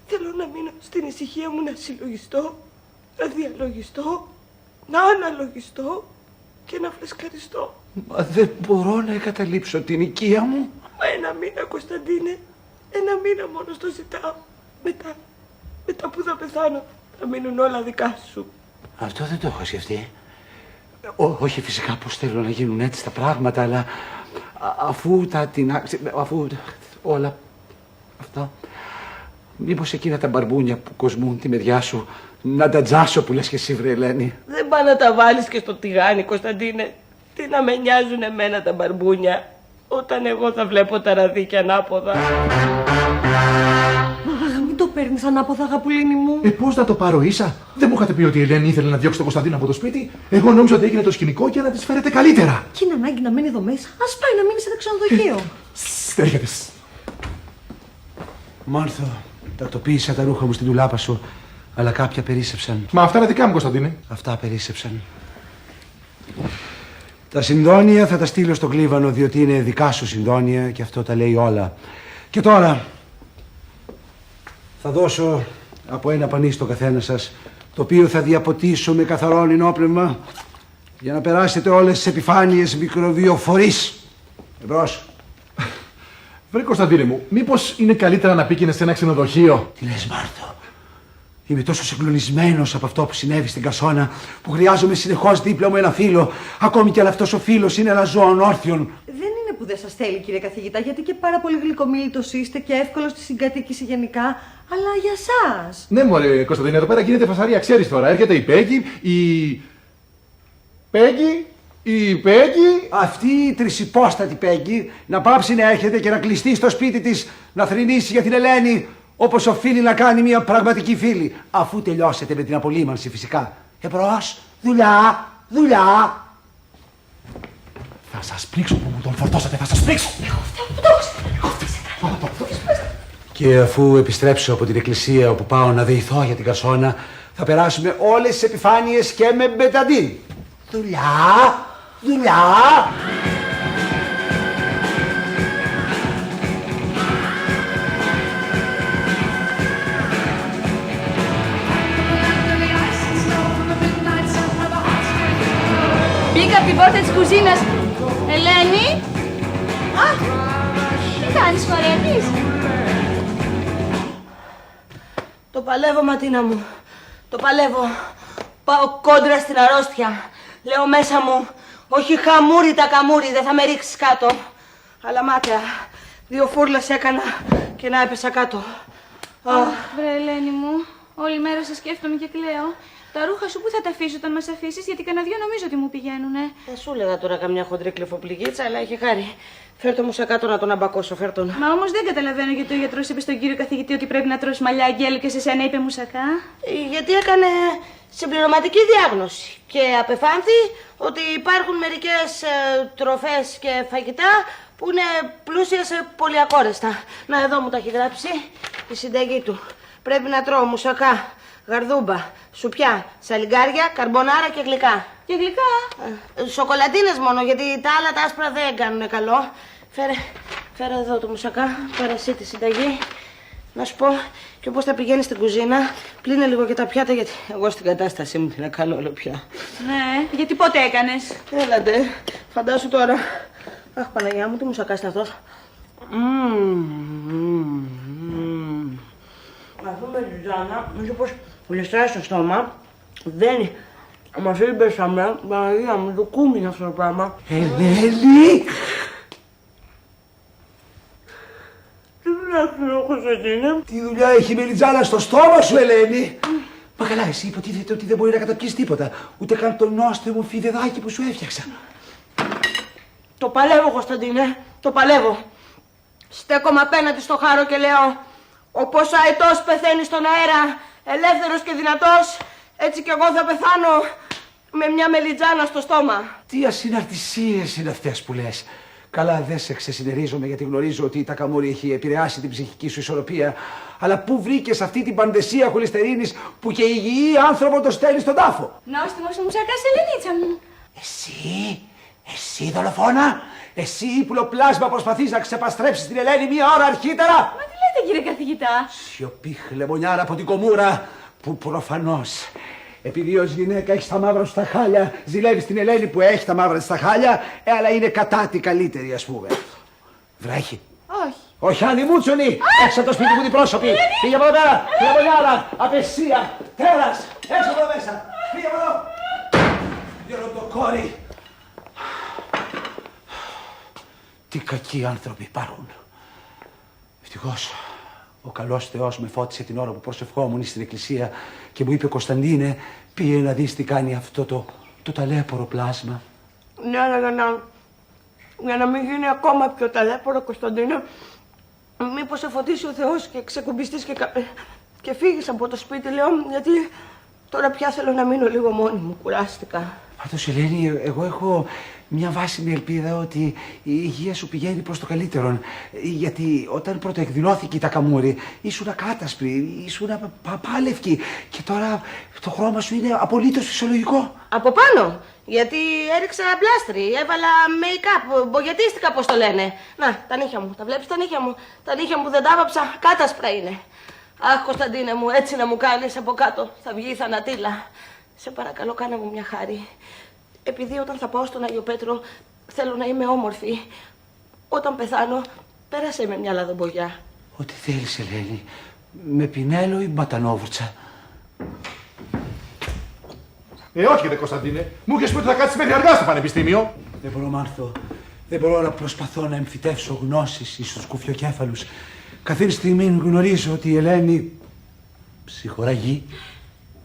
Θέλω να μείνω στην ησυχία μου, να συλλογιστώ, να διαλογιστώ, να αναλογιστώ και να φρεσκαριστώ. Μα δεν μπορώ να εγκαταλείψω την οικία μου. Μα 1 μήνα, Κωνσταντίνε. 1 μήνα μόνο το ζητάω. Μετά που θα πεθάνω θα μείνουν όλα δικά σου. Αυτό δεν το έχω σκεφτεί. Όχι φυσικά πως θέλω να γίνουν έτσι τα πράγματα, αλλά αφού όλα αυτά, μήπως εκείνα τα μπαρμπούνια που κοσμούν τη μεριά σου να τα τζάσω που λες και εσύ, βρε Ελένη? Δεν πά να τα βάλεις και στο τηγάνι, Κωνσταντίνε. Τι να με νοιάζουν εμένα τα μπαρμπούνια, όταν εγώ θα βλέπω τα ραδίκια ανάποδα. Μην το παίρνεις ανάποδα, αγαπουλίνη μου. Πώς να το πάρω ίσα? Δεν μου είχατε πει ότι η Ελένη ήθελε να διώξει τον Κωνσταντίνο από το σπίτι? Εγώ νόμιζα ότι έγινε το σκηνικό για να της φέρετε καλύτερα. Και είναι ανάγκη να μένει εδώ μέσα. Ας πάει να μείνει σε ένα ξενοδοχείο. Έρχεται. Μάρθο, τακτοποίησα τα ρούχα μου στην ντουλάπα σου, αλλά κάποια περίσσεψαν. Μα αυτά είναι δικά μου, Κωνσταντίνε. Αυτά περίσσεψαν. Τα συνδόνια θα τα στείλω στο Κλίβανο, διότι είναι δικά σου συνδόνια και αυτό τα λέει όλα. Και τώρα θα δώσω από 1 πανί στο καθένα σας, το οποίο θα διαποτίσω με καθαρό ενόπνευμα για να περάσετε όλες τις επιφάνειες μικροβιοφορείς. Εμπρός. Βρε Κωνσταντίνε μου, μήπως είναι καλύτερα να πήγαινε σε ένα ξενοδοχείο? Τι λες, Μάρθο? Είμαι τόσο συγκλονισμένος από αυτό που συνέβη στην Κασόνα, που χρειάζομαι συνεχώς δίπλα μου ένα φίλο, ακόμη κι αν αυτός ο φίλος είναι ένα ζώο ανόρθιον. Δεν είναι που δεν σας θέλει, κύριε καθηγητά, γιατί και πάρα πολύ γλυκομίλητος είστε και εύκολος στη συγκατοίκηση γενικά, αλλά για σας. Ναι, μωρέ Κωνσταντίνε, εδώ πέρα γίνεται φασαρία. Ξέρεις τώρα, έρχεται η Πέγγι, Πέγγι! Η Πέγγι. Αυτή η τρισυπόστατη Πέγγι να πάψει να έρχεται και να κλειστεί στο σπίτι της να θρηνήσει για την Ελένη όπως οφείλει να κάνει μια πραγματική φίλη. Αφού τελειώσετε με την απολύμανση φυσικά. Εμπρός, δουλειά, δουλειά. Θα σας πρίξω που μου τον φορτώσατε, θα σας πρίξω. Και αφού επιστρέψω από την εκκλησία όπου πάω να δεηθώ για την καρσόνα, θα περάσουμε όλες τις επιφάνειες και με μπεταντίν. Δουλειά, δουλειά. Μπήκα από την πόρτα της κουζίνας. Ελένη! Α! Τι κάνεις, χορεύεις? Το παλεύω, Ματίνα μου. Το παλεύω. Πάω κόντρα στην αρρώστια. Λέω μέσα μου, όχι χαμούρι τα καμούρι, δεν θα με ρίξεις κάτω. Αλλά μάταια, 2 φούρλες έκανα και να έπεσα κάτω. Βρε, Ελένη μου, όλη μέρα σε σκέφτομαι και κλαίω. Τα ρούχα σου που θα τα αφήσω όταν μας αφήσεις, γιατί κανένα δυο νομίζω ότι μου πηγαίνουνε. Θα σου έλεγα τώρα καμιά χοντρή κλεφοπληγίτσα, αλλά είχε χάρη. Φέρ' το μουσακά να τον αμπακώσω, φέρ' τον. Μα όμως δεν καταλαβαίνω γιατί ο γιατρός είπε στον κύριο καθηγητή ότι πρέπει να τρως μαλλιά αγγέλου και σε σένα είπε μουσακά. Γιατί έκανε συμπληρωματική διάγνωση και απεφάνθη ότι υπάρχουν μερικές τροφές και φαγητά που είναι πλούσια σε πολυακόρεστα. Να, εδώ μου τα έχει γράψει η συνταγή του. Πρέπει να τρώω μουσακά, γαρδούμπα, σουπιά, σαλιγκάρια, καρμπονάρα και γλυκά. Και γλυκά? Σοκολατίνες μόνο, γιατί τα άλλα τα άσπρα δεν κάνουν καλό. Φέρε εδώ το μουσακά, πάρε εσύ τη συνταγή. Να σου πω και πώς θα πηγαίνεις στην κουζίνα. Πλύνε λίγο και τα πιάτα, γιατί εγώ στην κατάστασή μου τι να κάνω όλο πια. Ναι, γιατί πότε έκανες? Έλατε, φαντάσου τώρα. Αχ, Παναγιά μου, τι μουσακάς είναι αυτός. Αυτό με την Τζάνα, νομίζω πως γλιστράει στο στόμα. Δένει. Μα φύγει μπεσαμέ, Παναγία μου, το κούμι είναι αυτό το πράγμα. Ελένη! Τι δουλειά έχει ο Κωνσταντίνε? Τι δουλειά έχει η μελιτζάνα στο στόμα σου, Ελένη! Μα καλά, εσύ υποτίθεται ότι δεν μπορεί να καταπιείς τίποτα. Ούτε καν το νόστιμο φιδεδάκι που σου έφτιαξα. Το παλεύω, Κωνσταντίνε, το παλεύω. Στέκομαι απέναντι στο χάρο και λέω: όπως ο αετός πεθαίνει στον αέρα, ελεύθερος και δυνατός, έτσι κι εγώ θα πεθάνω με μια μελιτζάνα στο στόμα. Τι ασυναρτησίες είναι αυτές που λες. Καλά, δεν σε ξεσυνερίζομαι γιατί γνωρίζω ότι η τακαμούρη έχει επηρεάσει την ψυχική σου ισορροπία. Αλλά πού βρήκες αυτή την παντεσία χολυστερίνης που και υγιή άνθρωπο το στέλνει στον τάφο? Νόστιμος ο μουσακάς, Ελενίτσα μου. Εσύ δολοφόνα, εσύ πουλοπλάσμα προσπαθείς να ξεπαστρέψεις την Ελένη 1 ώρα αρχίτερα. Μα τι λέτε, κύριε καθηγητά? Σιωπή χλεμονιάρα από την κομμούρα που προφανώς επειδή ως γυναίκα έχεις τα μαύρα σου στα χάλια, ζηλεύεις την Ελένη που έχει τα μαύρα της στα χάλια, αλλά είναι κατά τη καλύτερη, ας πούμε. Βρέχει? Όχι. Όχι, Άννη Μούτσονη! Έξω από το σπίτι μου την πρόσωπη! Πήγε από εδώ πέρα! Χλεμονιάρα! Απεσία! Τέρας! Έξω από εδώ μέσα! Πήγε από εδώ! Γεροντοκόρη! Τι κακοί άνθρωποι υπάρχουν. Ευτυχώς ο καλός Θεός με φώτισε την ώρα που προσευχόμουν στην εκκλησία και μου είπε: Κωνσταντίνε, πήγε να δεις τι κάνει αυτό το ταλέπορο πλάσμα. Ναι, αλλά για να μην γίνει ακόμα πιο ταλέπορο, Κωνσταντίνε, μήπως σε φωτίσει ο Θεός και ξεκουμπιστείς και φύγεις από το σπίτι, λέω, γιατί τώρα πια θέλω να μείνω λίγο μόνη μου, κουράστηκα. Πάντως, Ελένη, εγώ έχω μια βάσιμη ελπίδα ότι η υγεία σου πηγαίνει προς το καλύτερο. Γιατί όταν πρωτοεκδηλώθηκε η τακαμούρη, ήσουν ακάτασπρη, ήσουν παπάλευκη. Και τώρα το χρώμα σου είναι απολύτως φυσιολογικό. Από πάνω, γιατί έριξα πλάστρι, έβαλα make-up, μπογιατίστηκα πώς το λένε. Να, τα νύχια μου, τα βλέπεις τα νύχια μου? Τα νύχια μου δεν τα άβαψα, κάτασπρα είναι. Αχ, Κωνσταντίνε μου, έτσι να μου κάνεις από κάτω, θα βγει η θανατήλα. Σε παρακαλώ, κάνε μου μια χάρη. Επειδή όταν θα πάω στον Άγιο Πέτρο θέλω να είμαι όμορφη. Όταν πεθάνω, πέρασε με μια λαδομπογιά. Ό,τι θέλεις, Ελένη. Με πινέλο ή ματανόβουρτσα? Όχι, ρε Κωνσταντίνε. Μου είχες πει ότι θα κάτσεις μέχρι αργά στο πανεπιστήμιο. Δεν μπορώ, Μάρθο. Δεν μπορώ να προσπαθώ να εμφυτεύσω γνώσεις εις τους κουφιοκέφαλους. Καθήν στιγμή γνωρίζω ότι η Ελένη ψυχοραγεί.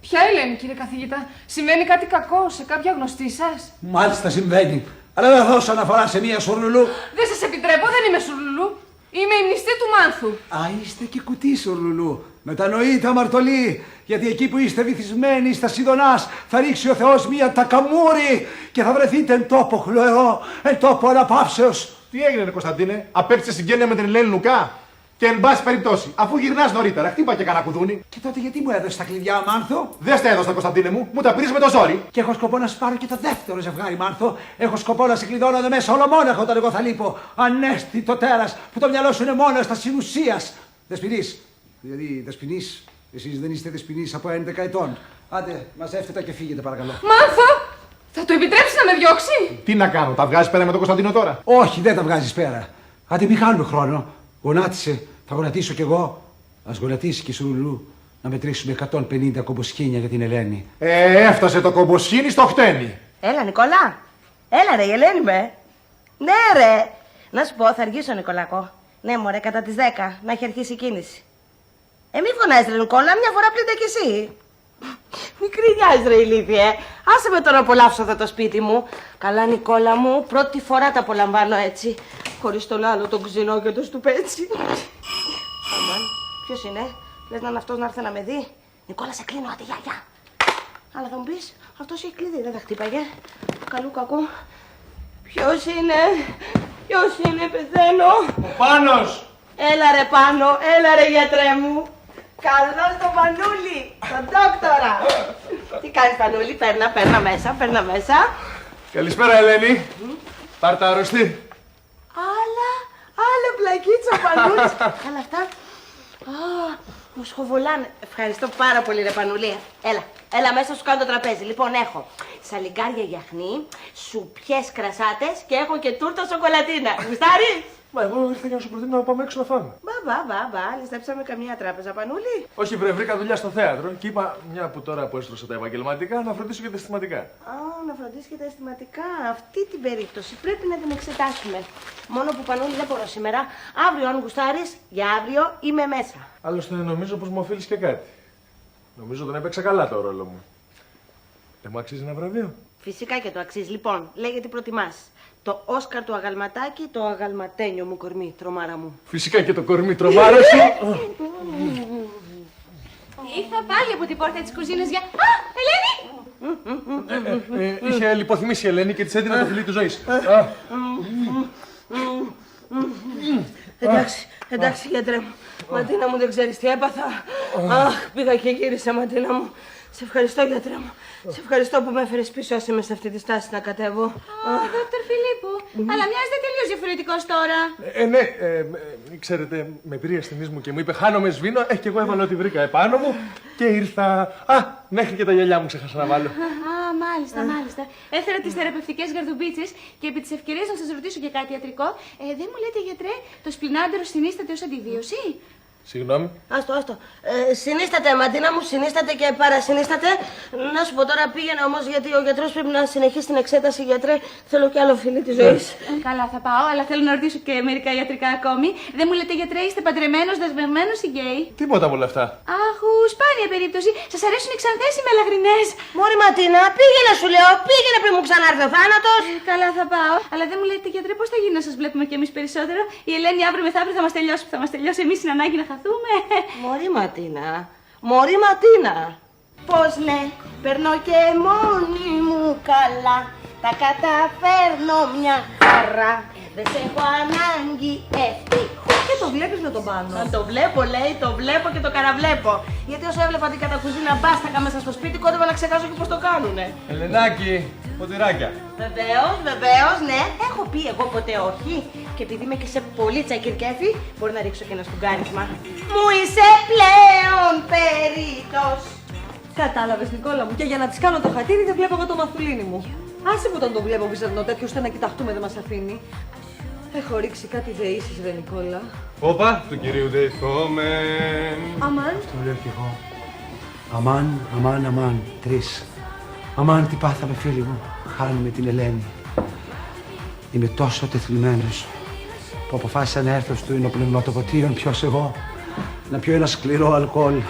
Ποια Ελένη, κύριε καθηγητά? Συμβαίνει κάτι κακό σε κάποια γνωστή σας? Μάλιστα συμβαίνει. Αλλά δεν θα δώσω αναφορά σε μία σουρλουλού. Δεν σας επιτρέπω, δεν είμαι σουρλουλού. Είμαι η μνηστή του Μάνθου. Α, είστε και κουτί σουρλουλού. Μετανοείτε αμαρτωλοί, γιατί εκεί που είστε βυθισμένοι στα Σιδωνάς θα ρίξει ο Θεός μία τακαμούρη και θα βρεθείτε εν τόπο χλωερό, εν τόπο αναπαύσεως. Τι έγινε, ρε Κωνσταντίνε, απέκτησε συγγένεια με την Ελένη Λουκά? Και εν πάση περιπτώσει, αφού γυρνάς νωρίτερα, χτύπα και κανένα κουδούνι. Και τότε γιατί μου έδωσε τα κλειδιά, Μάνθο? Δεν στα έδωσα, Κωνσταντίνε μου τα πήρες με το ζόρι. Και έχω σκοπό να σπάρω και το δεύτερο ζευγάρι, Μάνθο. Έχω σκοπό να σε κλειδώνω εδώ μέσα ολομόναχο όταν εγώ θα λείπω. Ανέστητο τέρας που το μυαλό σου είναι μόνο στα συνουσίας. Δεσποινής. Δηλαδή, δεσποινής. Εσείς δεν είστε δεσποινής από 11 ετών. Άντε, μαζεύτε τα και φύγετε, παρακαλώ. Μάνθο! Θα του επιτρέψει να με διώξει? Τι να κάνω, τα βγάζεις πέρα με τον Κωνσταντίνο τώρα? Όχι, δεν τα βγάζεις πέρα. Άντε, μην χάνουμε χρόνο. Γονάτισε, θα γονατίσω κι εγώ. Ας γονατίσει και η Σουρλουλού. Να μετρήσουμε 150 κομποσχήνια για την Ελένη. Έφτασε το κομποσχήνι στο χτένι. Έλα, Νικόλα. Έλα, ρε, η Ελένη με. Ναι, ρε. Να σου πω, θα αργήσω, Νικολάκο. Ναι, μωρέ, κατά τις 10 να έχει αρχίσει η κίνηση. Μη φωνάζεις, ρε, Νικόλα, μια φορά πλήτε κι εσύ. Μικρή νοιάζεις, ρε, ηλίθιε. Άσε με τώρα να απολαύσω εδώ το σπίτι μου. Καλά, Νικόλα μου, πρώτη φορά τα απολαμβάνω έτσι. Χωρίς τον άλλο, τον κουζινό και το στουπέτσι. Αμάν, ποιος είναι? Λες να είναι αυτός να έρθει να με δει? Νικόλα, σε κλείνω, άντε, γεια. Αλλά θα μου πεις, αυτός έχει κλειδί, δεν θα χτύπαγε. Καλού κακού. Ποιος είναι, πεθαίνω. Ο Πάνος! Έλα ρε Πάνο, έλα ρε γιατρέ μου. Καλώς τον Πανούλη, τον δόκτορα. Τι κάνεις Πανούλη, παίρνα μέσα. Καλησπέρα, Ελένη. Πάρ' τα αρρωστή. Άλλα πλακίτσα ο Πανούλης. Καλά αυτά. Μου σχοβολάνε. Ευχαριστώ πάρα πολύ ρε Πανούλη. Έλα μέσα σου κάνω το τραπέζι. Λοιπόν έχω σαλιγκάρια γιαχνί, σουπιές κρασάτες και έχω και τούρτα σοκολατίνα. Γουστάρεις? Μα εγώ ήρθα για να σου προτείνω να πάμε έξω να φάμε. Μπα, ληστέψαμε καμία τράπεζα, Πανούλη. Όχι, βρήκα δουλειά στο θέατρο και είπα, μια που τώρα που έστρωσα τα επαγγελματικά, να φροντίσω και τα αισθηματικά. Να φροντίσει και τα αισθηματικά. Αυτή την περίπτωση πρέπει να την εξετάσουμε. Μόνο που Πανούλη δεν μπορώ σήμερα. Αύριο, αν γουστάρεις, για αύριο είμαι μέσα. Άλλωστε, νομίζω πως μου οφείλεις και κάτι. Νομίζω τον έπαιξα καλά το ρόλο μου. Δεν μου αξίζει ένα βραβείο? Φυσικά και το αξίζει. Λοιπόν, λέγε τι προτιμάς. Το Όσκαρ του αγαλματάκι, το αγαλματένιο μου κορμί, τρομάρα μου. Φυσικά και το κορμί τρομάρα σου. Ήρθα πάλι από την πόρτα της κουζίνας για... Α, Ελένη! Είχε λιποθυμήσει η Ελένη και της έδινα το φιλί της ζωής. Εντάξει, γιατρέ μου. Ματίνα μου, δεν ξέρεις τι έπαθα. Αχ, πήγα και γύρισα, Ματίνα μου. Σε ευχαριστώ, γιατρέ μου. Σε ευχαριστώ που με έφερες πίσω, άσε με σε αυτή τη στάση να κατέβω. Δόκτωρ Φιλίππου, αλλά μοιάζετε τελείως διαφορετικός τώρα. Ναι, ξέρετε, με πήρε αστυνής μου και μου είπε χάνομαι σβήνω, και εγώ έβαλα ό,τι βρήκα επάνω μου και ήρθα. Μέχρι και τα γυαλιά μου ξέχασα να βάλω. Μάλιστα. Έφερα τις θεραπευτικές γαρδουμπίτσες και επί της ευκαιρίας να σας ρωτήσω και κάτι ιατρικό. Δεν μου λέτε, γιατρέ, το σπινάντερο συνίσταται ως αντιβίωση? Συγγνώμη. Άστο. Συνίσταται, Ματίνα μου, συνίσταται και παρασυνίσταται. Να σου πω τώρα, πήγαινε όμως γιατί ο γιατρός πρέπει να συνεχίσει την εξέταση, γιατρέ. Θέλω κι άλλο φίλι της ζωής. Καλά, θα πάω, αλλά θέλω να ρωτήσω και μερικά ιατρικά ακόμη. Δεν μου λέτε, γιατρέ, είστε παντρεμένος, δεσμευμένος ή γκέι? Τίποτα από όλα αυτά. Αχου, σπάνια περίπτωση. Σας αρέσουν οι ξανθές ή μελαγρινές? Μωρή Ματίνα, πήγαινε σου λέω, πήγαινε πριν μου ξανάρθει ο θάνατος. Καλά, θα πάω. Αλλά δεν μου λέτε, γιατρέ, πώς θα γίνει να σας βλέπουμε κι εμείς περισσότερο? Η Ελένη αύριο μεθαύριο θα μας τελειώσει, εμείς είναι ανάγκη να χαθούμε. Μωρή Ματίνα. Πώς ναι, περνώ και μόνη μου καλά. Τα καταφέρνω μια χαρά. Δεν σε έχω ανάγκη ευτυχώς. Και το βλέπεις με τον Πάνο? Να το βλέπω, λέει, το βλέπω και το καραβλέπω. Γιατί όσο έβλεπα την κατακουζίνα μπάστακα μέσα στο σπίτι, κόντευα να ξεχάσω και πώς το κάνουνε. Ελενάκι, ποτηράκια. Βεβαίως, ναι. Έχω πει εγώ ποτέ όχι. Και επειδή είμαι και σε πολύ τσακυρκέφι, μπορεί να ρίξω και ένα σφουγγάρισμα. Μου είσαι πλέον περίτος. Κατάλαβες, Νικόλα μου, και για να της κάνω το χατήρι δεν βλέπω εγώ το μαθουλίνι μου. Άσε που όταν το βλέπω βυζαρνό τέτοιο, ώστε να κοιταχτούμε δεν μας αφήνει. Έχω ρίξει κάτι δεήσεις, ρε Νικόλα. Όπα, του κυρίου Δεϊθόμεν. Αμάν. Αυτό λέω κι εγώ. Αμάν, 3. Αμάν, τι πάθαμε, φίλοι μου. Χάνουμε την Ελένη. Είμαι τόσο τεθλιμμένος που αποφάσισα να έρθω στο υνοπνευματοποτείο, ποιος εγώ, να πιω ένα σκληρό αλκοόλ.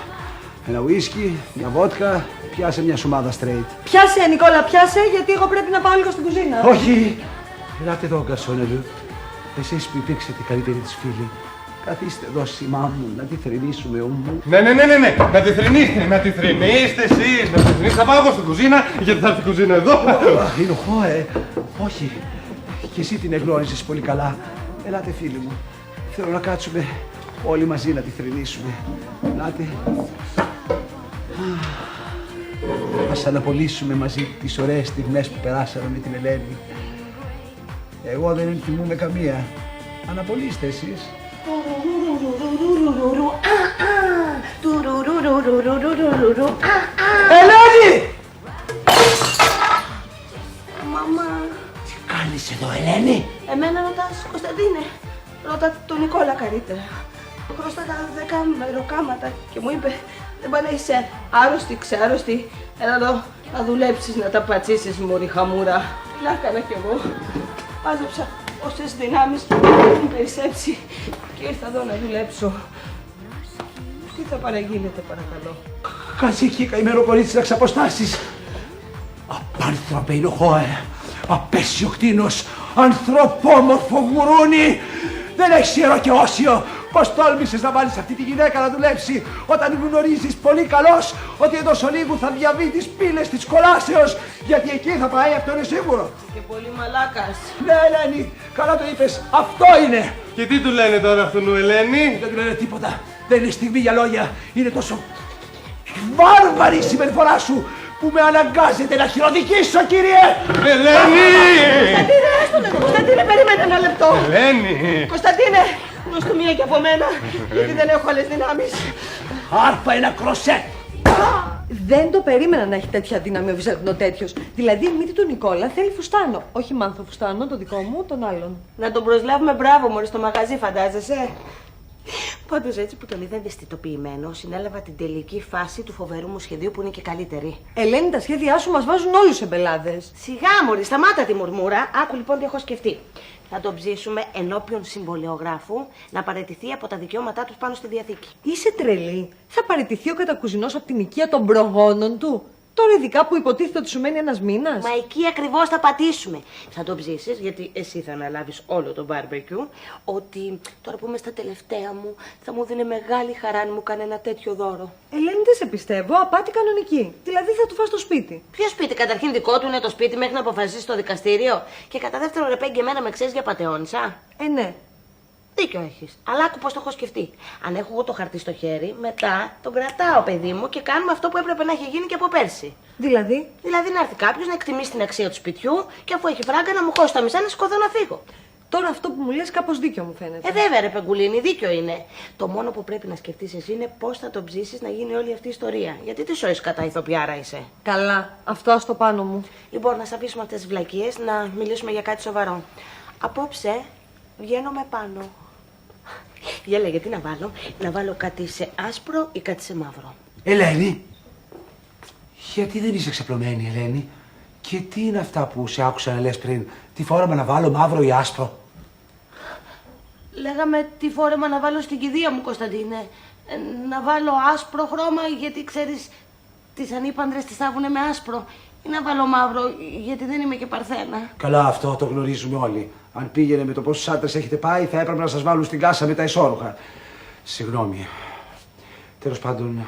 Ένα ουίσκι, μια βότκα, Πιάσε μια σουμάδα straight. Πιάσε, Νικόλα, πιάσε, γιατί εγώ πρέπει να πάω λίγο στην κουζίνα. Όχι! Ελάτε εδώ, γκαρσόνελου. Εσείς που υπήρξετε η καλύτερη της φίλη. Καθίστε εδώ, σημά μου, να τη θρηνήσουμε, μου. Ναι. Να τη θρηνήσετε, εσείς. Να τη θρηνήσετε. Θα πάω εγώ στην κουζίνα, γιατί θα έρθει η κουζίνα εδώ. Είναι ο Χόε. Όχι. Και εσύ την εγνώρισες πολύ καλά. Ελάτε, φίλοι μου. Θέλω να κάτσουμε όλοι μαζί να τη θρηνήσουμε. Ελάτε. Ας αναπολύσουμε μαζί τις ωραίες στιγμές που περάσαμε με την Ελένη. Εγώ δεν ενθυμούμαι καμία. Αναπολύστε εσείς. Ελένη! Μαμά. Τι κάνεις εδώ, Ελένη? Εμένα ρωτάς, Κωνσταντίνε. Ρώτα τον Νικόλα καλύτερα. Χρωστά τα 10 μεροκάματα και μου είπε δεν πάει να είσαι άρρωστη, ξεάρρωστη. Έλα εδώ να δουλέψεις, να τα πατήσεις, μωρή χαμούρα. Τι να έκανα κι εγώ. Μάζεψα όσες δυνάμεις μου περισσέψει και ήρθα εδώ να δουλέψω. Τι θα παραγίνετε, παρακαλώ? Κάτσε εκεί, καημένο κορίτσι, να ξαποστάσεις. Απάνθρωπε είναι ο Χόε. Απέσιο κτήνος. Ανθρωπόμορφο γουρούνι. Δεν έχεις ιερό και όσιο. Πώς τόλμησες να βάλεις αυτή τη γυναίκα να δουλέψει όταν γνωρίζεις πολύ καλώς ότι εντός ολίγου θα διαβεί τις πύλες της κολάσεως, γιατί εκεί θα πάει, αυτό είναι σίγουρο. Και πολύ μαλάκας. Ναι, Ελένη, καλά το είπες, αυτό είναι. Και τι του λένε τώρα αυτόν ο Ελένη? Δεν του λένε τίποτα, δεν είναι στιγμή για λόγια, είναι τόσο βάρβαρη η συμπεριφορά σου που με αναγκάζεται να χειροδικήσω, κύριε. Ελένη! Κωνσταντίνε, περίμενε ένα λεπτό. Ελένη! Κωνσταντίνε, δώσ' του μία και από μένα, γιατί δεν έχω άλλες δυνάμεις. Άρπα ένα κροσέ. Δεν το περίμενα να έχει τέτοια δύναμη ο Βυζαντινό τέτοιος. Δηλαδή η μύτη του Νικόλα θέλει φουστάνο. Όχι μάνθο φουστάνο, το δικό μου, τον άλλον. Να τον προσλάβουμε, μπράβο μωρή, στο μαγαζί, φαντάζεσαι. Πάντως έτσι που τον είδα ευαισθητοποιημένο, συνέλαβα την τελική φάση του φοβερού μου σχεδίου που είναι και καλύτερη. Ελένη, τα σχέδιά σου μας βάζουν όλους σε μπελάδες. Σιγά μωρή, σταμάτα τη μουρμούρα. Άκου λοιπόν τι έχω σκεφτεί. Θα τον ψήσουμε ενώπιον συμβολιογράφου να παραιτηθεί από τα δικαιώματά του πάνω στη διαθήκη. Είσαι τρελή. Θα παραιτηθεί ο κατακουζινός από την οικία των προγόνων του. Τώρα ειδικά που υποτίθεται ότι σου μένει ένας μήνας. Μα εκεί ακριβώς θα πατήσουμε. Θα τον ψήσεις, γιατί εσύ θα αναλάβεις όλο το μπάρμπεκιου, ότι τώρα που είμαι στα τελευταία μου θα μου δίνει μεγάλη χαρά αν μου κάνει ένα τέτοιο δώρο. Ελένη, δεν σε πιστεύω. Απάτη κανονική. Δηλαδή θα του φας το σπίτι. Ποιο σπίτι? Καταρχήν δικό του είναι το σπίτι μέχρι να αποφασίσει το δικαστήριο. Και κατά δεύτερο, ρε Πέγγι, εμένα με ξέρεις για πατεώνησα. Ναι. Δίκιο έχεις. Αλλά άκου πώς το έχω σκεφτεί. Αν έχω εγώ το χαρτί στο χέρι, μετά τον κρατάω, παιδί μου, και κάνουμε αυτό που έπρεπε να έχει γίνει και από πέρσι. Δηλαδή? Δηλαδή να έρθει κάποιος να εκτιμήσει την αξία του σπιτιού και αφού έχει φράγκα να μου χώσει τα μισά να σηκωθώ να φύγω. Τώρα αυτό που μου λες κάπως δίκιο μου φαίνεται. Βέβαια, ρε Πεγκουλίνη, δίκιο είναι. Το μόνο που πρέπει να σκεφτείς εσύ είναι πώς θα τον ψήσεις να γίνει όλη αυτή η ιστορία. Γιατί τι σώεις κατά ηθοποιάρα είσαι. Καλά, αυτό ας το πάνω μου. Λοιπόν, να σ' αφήσουμε αυτές τις βλακίες, να μιλήσουμε για κάτι σοβαρό. Απόψε βγαίνω με πάνω. Για λέγε, τι να βάλω? Να βάλω κάτι σε άσπρο ή κάτι σε μαύρο? Ελένη, γιατί δεν είσαι ξαπλωμένη, Ελένη? Και τι είναι αυτά που σε άκουσα να λες πριν? Τι φόρεμα να βάλω, μαύρο ή άσπρο? Λέγαμε τι φόρεμα να βάλω στην κηδεία μου, Κωνσταντίνε. Να βάλω άσπρο χρώμα, γιατί ξέρεις, τις ανήπαντρες τις θάβουνε με άσπρο. Ή να βάλω μαύρο, γιατί δεν είμαι και παρθένα. Καλά, αυτό το γνωρίζουμε όλοι. Αν πήγαινε με το πόσους άντρες έχετε πάει, θα έπρεπε να σας βάλουν στην κάσα με τα ισόρουχα. Συγγνώμη. Τέλος πάντων,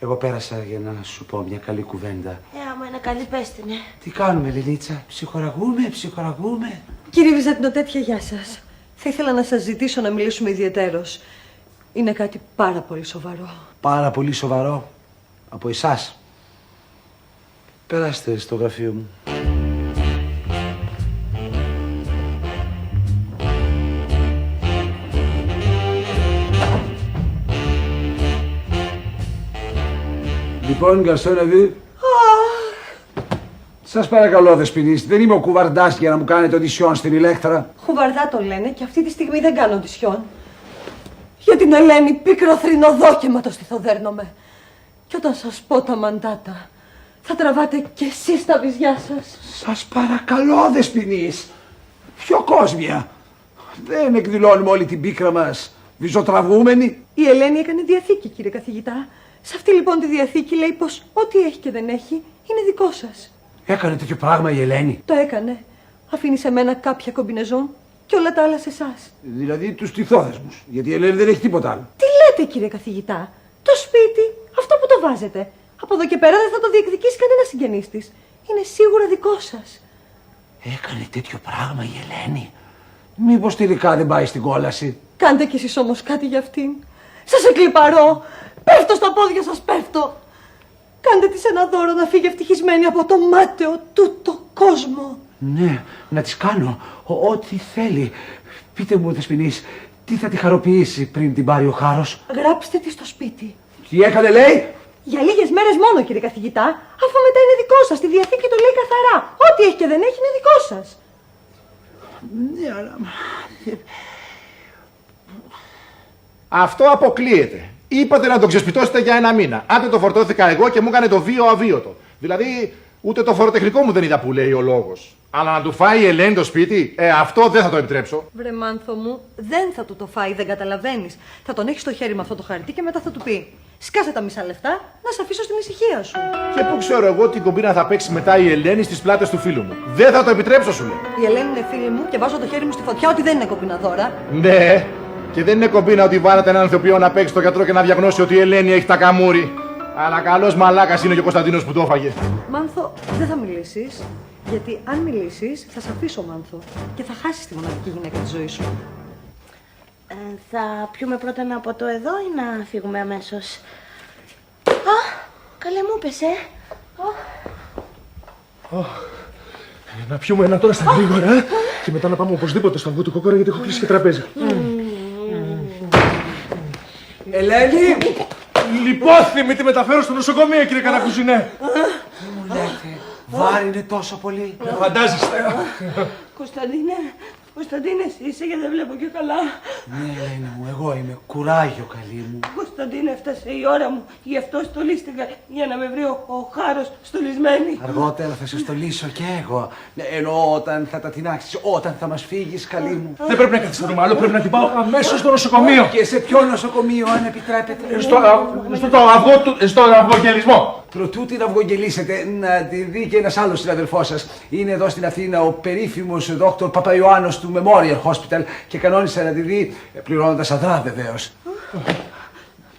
εγώ πέρασα για να σου πω μια καλή κουβέντα. Άμα είναι καλή, πες την, Τι κάνουμε, Λελίτσα? Ψυχοραγούμε. Κύριε Βυζαντινό τέτοια, γεια σας. Θα ήθελα να σας ζητήσω να μιλήσουμε ιδιαιτέρως. Είναι κάτι πάρα πολύ σοβαρό. Πάρα πολύ σοβαρό. Από εσάς. Περάστε στο γραφείο μου. Λοιπόν, γκαρσόνεβι. Σας παρακαλώ, Δεσποινής, δεν είμαι ο κουβαρντάς για να μου κάνετε οντισιόν στην Ηλέκτρα. Χουβαρδά το λένε και αυτή τη στιγμή δεν κάνω οντισιόν. Για την Ελένη πίκρο θρηνοδόκεμα το στιθοδέρνομαι. Και όταν σας πω τα μαντάτα, θα τραβάτε κι εσείς τα βυζιά σας. Σας παρακαλώ, Δεσποινής. Πιο κόσμια. Δεν εκδηλώνουμε όλη την πίκρα μας βυζοτραβούμενη. Η Ελένη έκανε διαθήκη, κύριε καθηγητά. Σε αυτή λοιπόν τη διαθήκη λέει πως ό,τι έχει και δεν έχει είναι δικό σας. Έκανε τέτοιο πράγμα η Ελένη? Το έκανε. Αφήνει σε μένα κάποια κομπινεζόν και όλα τα άλλα σε εσάς. Δηλαδή τους τυθόδεσμους. Γιατί η Ελένη δεν έχει τίποτα άλλο. Τι λέτε κύριε καθηγητά? Το σπίτι, αυτό που το βάζετε. Από εδώ και πέρα δεν θα το διεκδικήσει κανένα συγγενής της. Είναι σίγουρα δικό σας. Έκανε τέτοιο πράγμα η Ελένη? Μήπως τελικά δεν πάει στην κόλαση? Κάντε κι εσείς όμως κάτι για αυτήν. Σας εκλιπαρώ. Πέφτω στα πόδια σας, πέφτω. Κάντε της ένα δώρο να φύγει ευτυχισμένη από το μάταιο τούτο κόσμο. Ναι, να της κάνω ό,τι θέλει. Πείτε μου, Δεσποινής, τι θα τη χαροποιήσει πριν την πάρει ο Χάρος? Γράψτε τη στο σπίτι. Τι έκανε, λέει? Για λίγες μέρες μόνο, κύριε καθηγητά, αφού μετά είναι δικό σας. Τη διαθήκη το λέει καθαρά. Ό,τι έχει και δεν έχει είναι δικό σας. Ναι, αλλά... Αυτό αποκλείεται. Είπατε να το ξεσπιτώσετε για 1 μήνα. Άντε το φορτώθηκα εγώ και μου έκανε το βίο αβίωτο. Δηλαδή, ούτε το φοροτεχνικό μου δεν είδα που λέει ο λόγος. Αλλά να του φάει η Ελένη το σπίτι, αυτό δεν θα το επιτρέψω. Βρε Μάνθο μου, δεν θα του το φάει, δεν καταλαβαίνεις. Θα τον έχει στο χέρι με αυτό το χαρτί και μετά θα του πει: σκάσε τα μισά λεφτά, να σε αφήσω στην ησυχία σου. Και πού ξέρω εγώ τι κομπίνα θα παίξει μετά η Ελένη στις πλάτες του φίλου μου. Δεν θα το επιτρέψω, σου λέω. Η Ελένη είναι φίλη μου και βάζω το χέρι μου στη φωτιά ότι δεν είναι κομπίνα δώρα. Ναι, και δεν είναι κομπίνα ότι βάλατε έναν ηθοποιό να παίξει το γιατρό και να διαγνώσει ότι η Ελένη έχει τα καμούρι. Αλλά καλός μαλάκας είναι και ο Κωνσταντίνος που το έφαγε. Μάνθο, δεν θα μιλήσεις. Γιατί αν μιλήσεις, θα σε αφήσω, Μάνθο. Και θα χάσεις τη μοναδική γυναίκα της ζωής σου. Θα πιούμε πρώτα ένα ποτό εδώ ή να φύγουμε αμέσως? Α, καλέ μου πες, Να πιούμε ένα τώρα στα γρήγορα και μετά να πάμε οπωσδήποτε στον Βούτου Κόκορα γιατί έχω κλείσει και τραπέζι. Ελένη! Λιπόθυμη, τη μεταφέρω στο νοσοκομείο, κύριε Κανακουζινέ. Τι μου λέτε, βάρη είναι τόσο πολύ? Φαντάζεστε. Κωνσταντίνε, εσύ είσαι και δεν βλέπω και καλά. Ναι, Ελένη μου, εγώ είμαι. Κουράγιο, καλή μου. Κωνσταντίνε, έφτασε η ώρα μου. Γι' αυτό στολίστηκα για να με βρει ο Χάρος στολισμένη. Αργότερα θα σε στολίσω κι εγώ. Ενώ όταν θα τα τεινάξεις, όταν θα μας φύγεις, καλή μου. Δεν πρέπει να καθυστερούμε άλλο, πρέπει να την πάω αμέσως στο νοσοκομείο. Και σε ποιο νοσοκομείο, αν επιτρέπετε? Στο αυγογελισμό. Προτού την αυγογελίσετε, να τη δει και ένας άλλος συναδελφός σας. Είναι εδώ στην Αθήνα ο περίφημος Δόκτωρ Παπαϊωάννος του Memorial Hospital και κανόνισε να τη δει πληρώνοντας αδρά βεβαίως.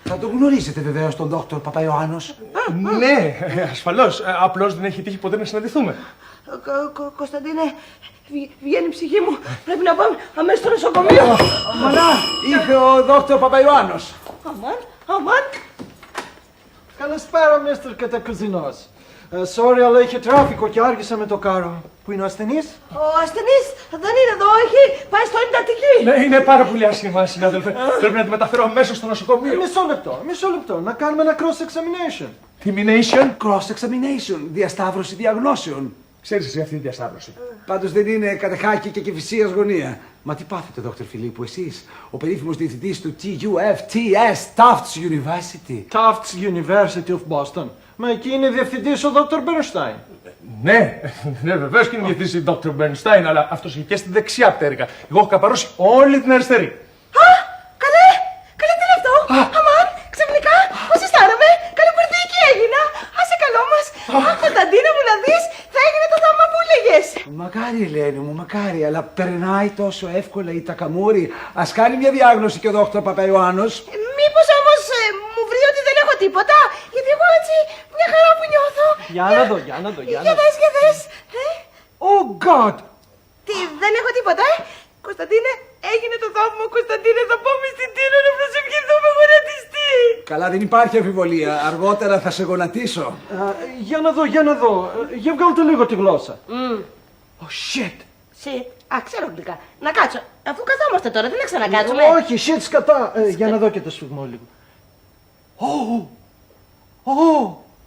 Θα τον γνωρίζετε βεβαίως τον Δόκτωρ Παπαϊωάννος. Ναι, ασφαλώς. Απλώς δεν έχει τύχει ποτέ να συναντηθούμε. Κωνσταντίνε, βγαίνει η ψυχή μου. Πρέπει να πάμε αμέσως στο νοσοκομείο. Μανά, ήρθε ο Δόκτωρ Παπαϊωάννος. Αμάν. Καλησπέρα, Mr. Κατακουζινός. Sorry, αλλά είχε τράφικο και άργησα με το κάρο. Πού είναι ο ασθενής? Ο ασθενής δεν είναι εδώ, έχει πάει στο εντατική. Ναι, είναι πάρα πολύ άσχημα, συνάδελφε. Πρέπει να τη μεταφέρω αμέσως στο νοσοκομείο. Μισό λεπτό. Να κάνουμε ένα cross-examination. Cross-examination, διασταύρωση διαγνώσεων. Ξέρεις εσύ αυτή τη διασταύρωση? Πάντως δεν είναι κατεχάκη και κηφισίας γωνία. Μα τι πάθετε, Δόκτωρ Φιλίππου, εσείς, ο περίφημος διευθυντής του TUFTS, Tufts University. Tufts University of Boston. Μα εκεί είναι διευθυντής ο Dr. Bernstein. Ναι, βεβαίως και είναι διευθυντής η Dr. Bernstein, αλλά αυτός είχε και στη δεξιά πτέρυγα. Εγώ έχω καπαρώσει όλη την αριστερή. Καλέ, τι είναι αυτό? Αμάν, ξαφνικά, πώς αισθάνομαι? Καλή πορτίκη έγινα. Άσε καλό μας. Κωνσταντίνα μου να δεις, θα έγινε το θαύμα που έλεγες. Μακάρι, Ελένη μου, μακάρι, αλλά περνάει τόσο εύκολα η τακαμούρη. Ας κάνει μια διάγνωση και ο Δόκτωρ Παπαϊωάννος. Μήπως όμως μου βρει ότι δεν έχω τίποτα? Γιατί εγώ έτσι μια χαρά που νιώθω. Για να δω. Για δες. Oh God! Τι, δεν έχω τίποτα, Κωνσταντίνε, έγινε το θαύμα, Κωνσταντίνε, θα πάμε στην Τίνο να προσευχηθούμε γονατιστή. Καλά, δεν υπάρχει αμφιβολία. Αργότερα θα σε γονατίσω. Για να δω. Για βγάλτε λίγο τη γλώσσα. Oh, shit! Ξέρω αγγλικά. Να κάτσω. Αφού καθόμαστε τώρα, δεν να ξανακάτσουμε. Όχι, shit σκατά. Για να δω και το σφιγμό λίγο.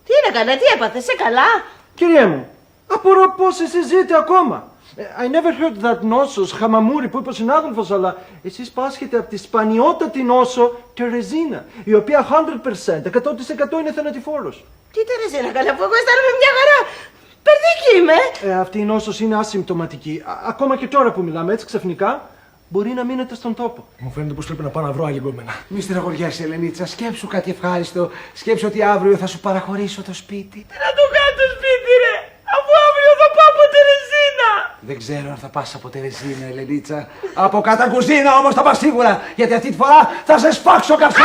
Τι είναι καλά, τι έπαθες, είσαι καλά? Κυρία μου, απορώ πώς εσείς ζείτε ακόμα. I never heard that νόσος, χαμαμούρι που είπε ο συνάδελφος, αλλά εσείς πάσχετε από τη σπανιότατη νόσο Τερεζίνα, η οποία 100% είναι θανατηφόρος. Τι Τερεζίνα, καλά, που εγώ αισθάνομαι μια χαρά. Περδίκη είμαι. Αυτή η νόσος είναι ασυμπτωματική. Ακόμα και τώρα που μιλάμε έτσι ξαφνικά, μπορεί να μείνετε στον τόπο. Μου φαίνεται πως πρέπει να πάω να βρω άλλη γκόμενα. Μη στεναχωριέσαι, Ελενίτσα. Σκέψου κάτι ευχάριστο. Σκέψου ότι αύριο θα σου παραχωρήσω το σπίτι. Τι να το κάνω το σπίτι, ρε! Αφού αύριο θα πάω από Τερεζίνα! Δεν ξέρω αν θα πας από Τερεζίνα, Ελενίτσα. Από κατακουζίνα όμως θα πας σίγουρα. Γιατί αυτή τη φορά θα σε σφάξω καψά.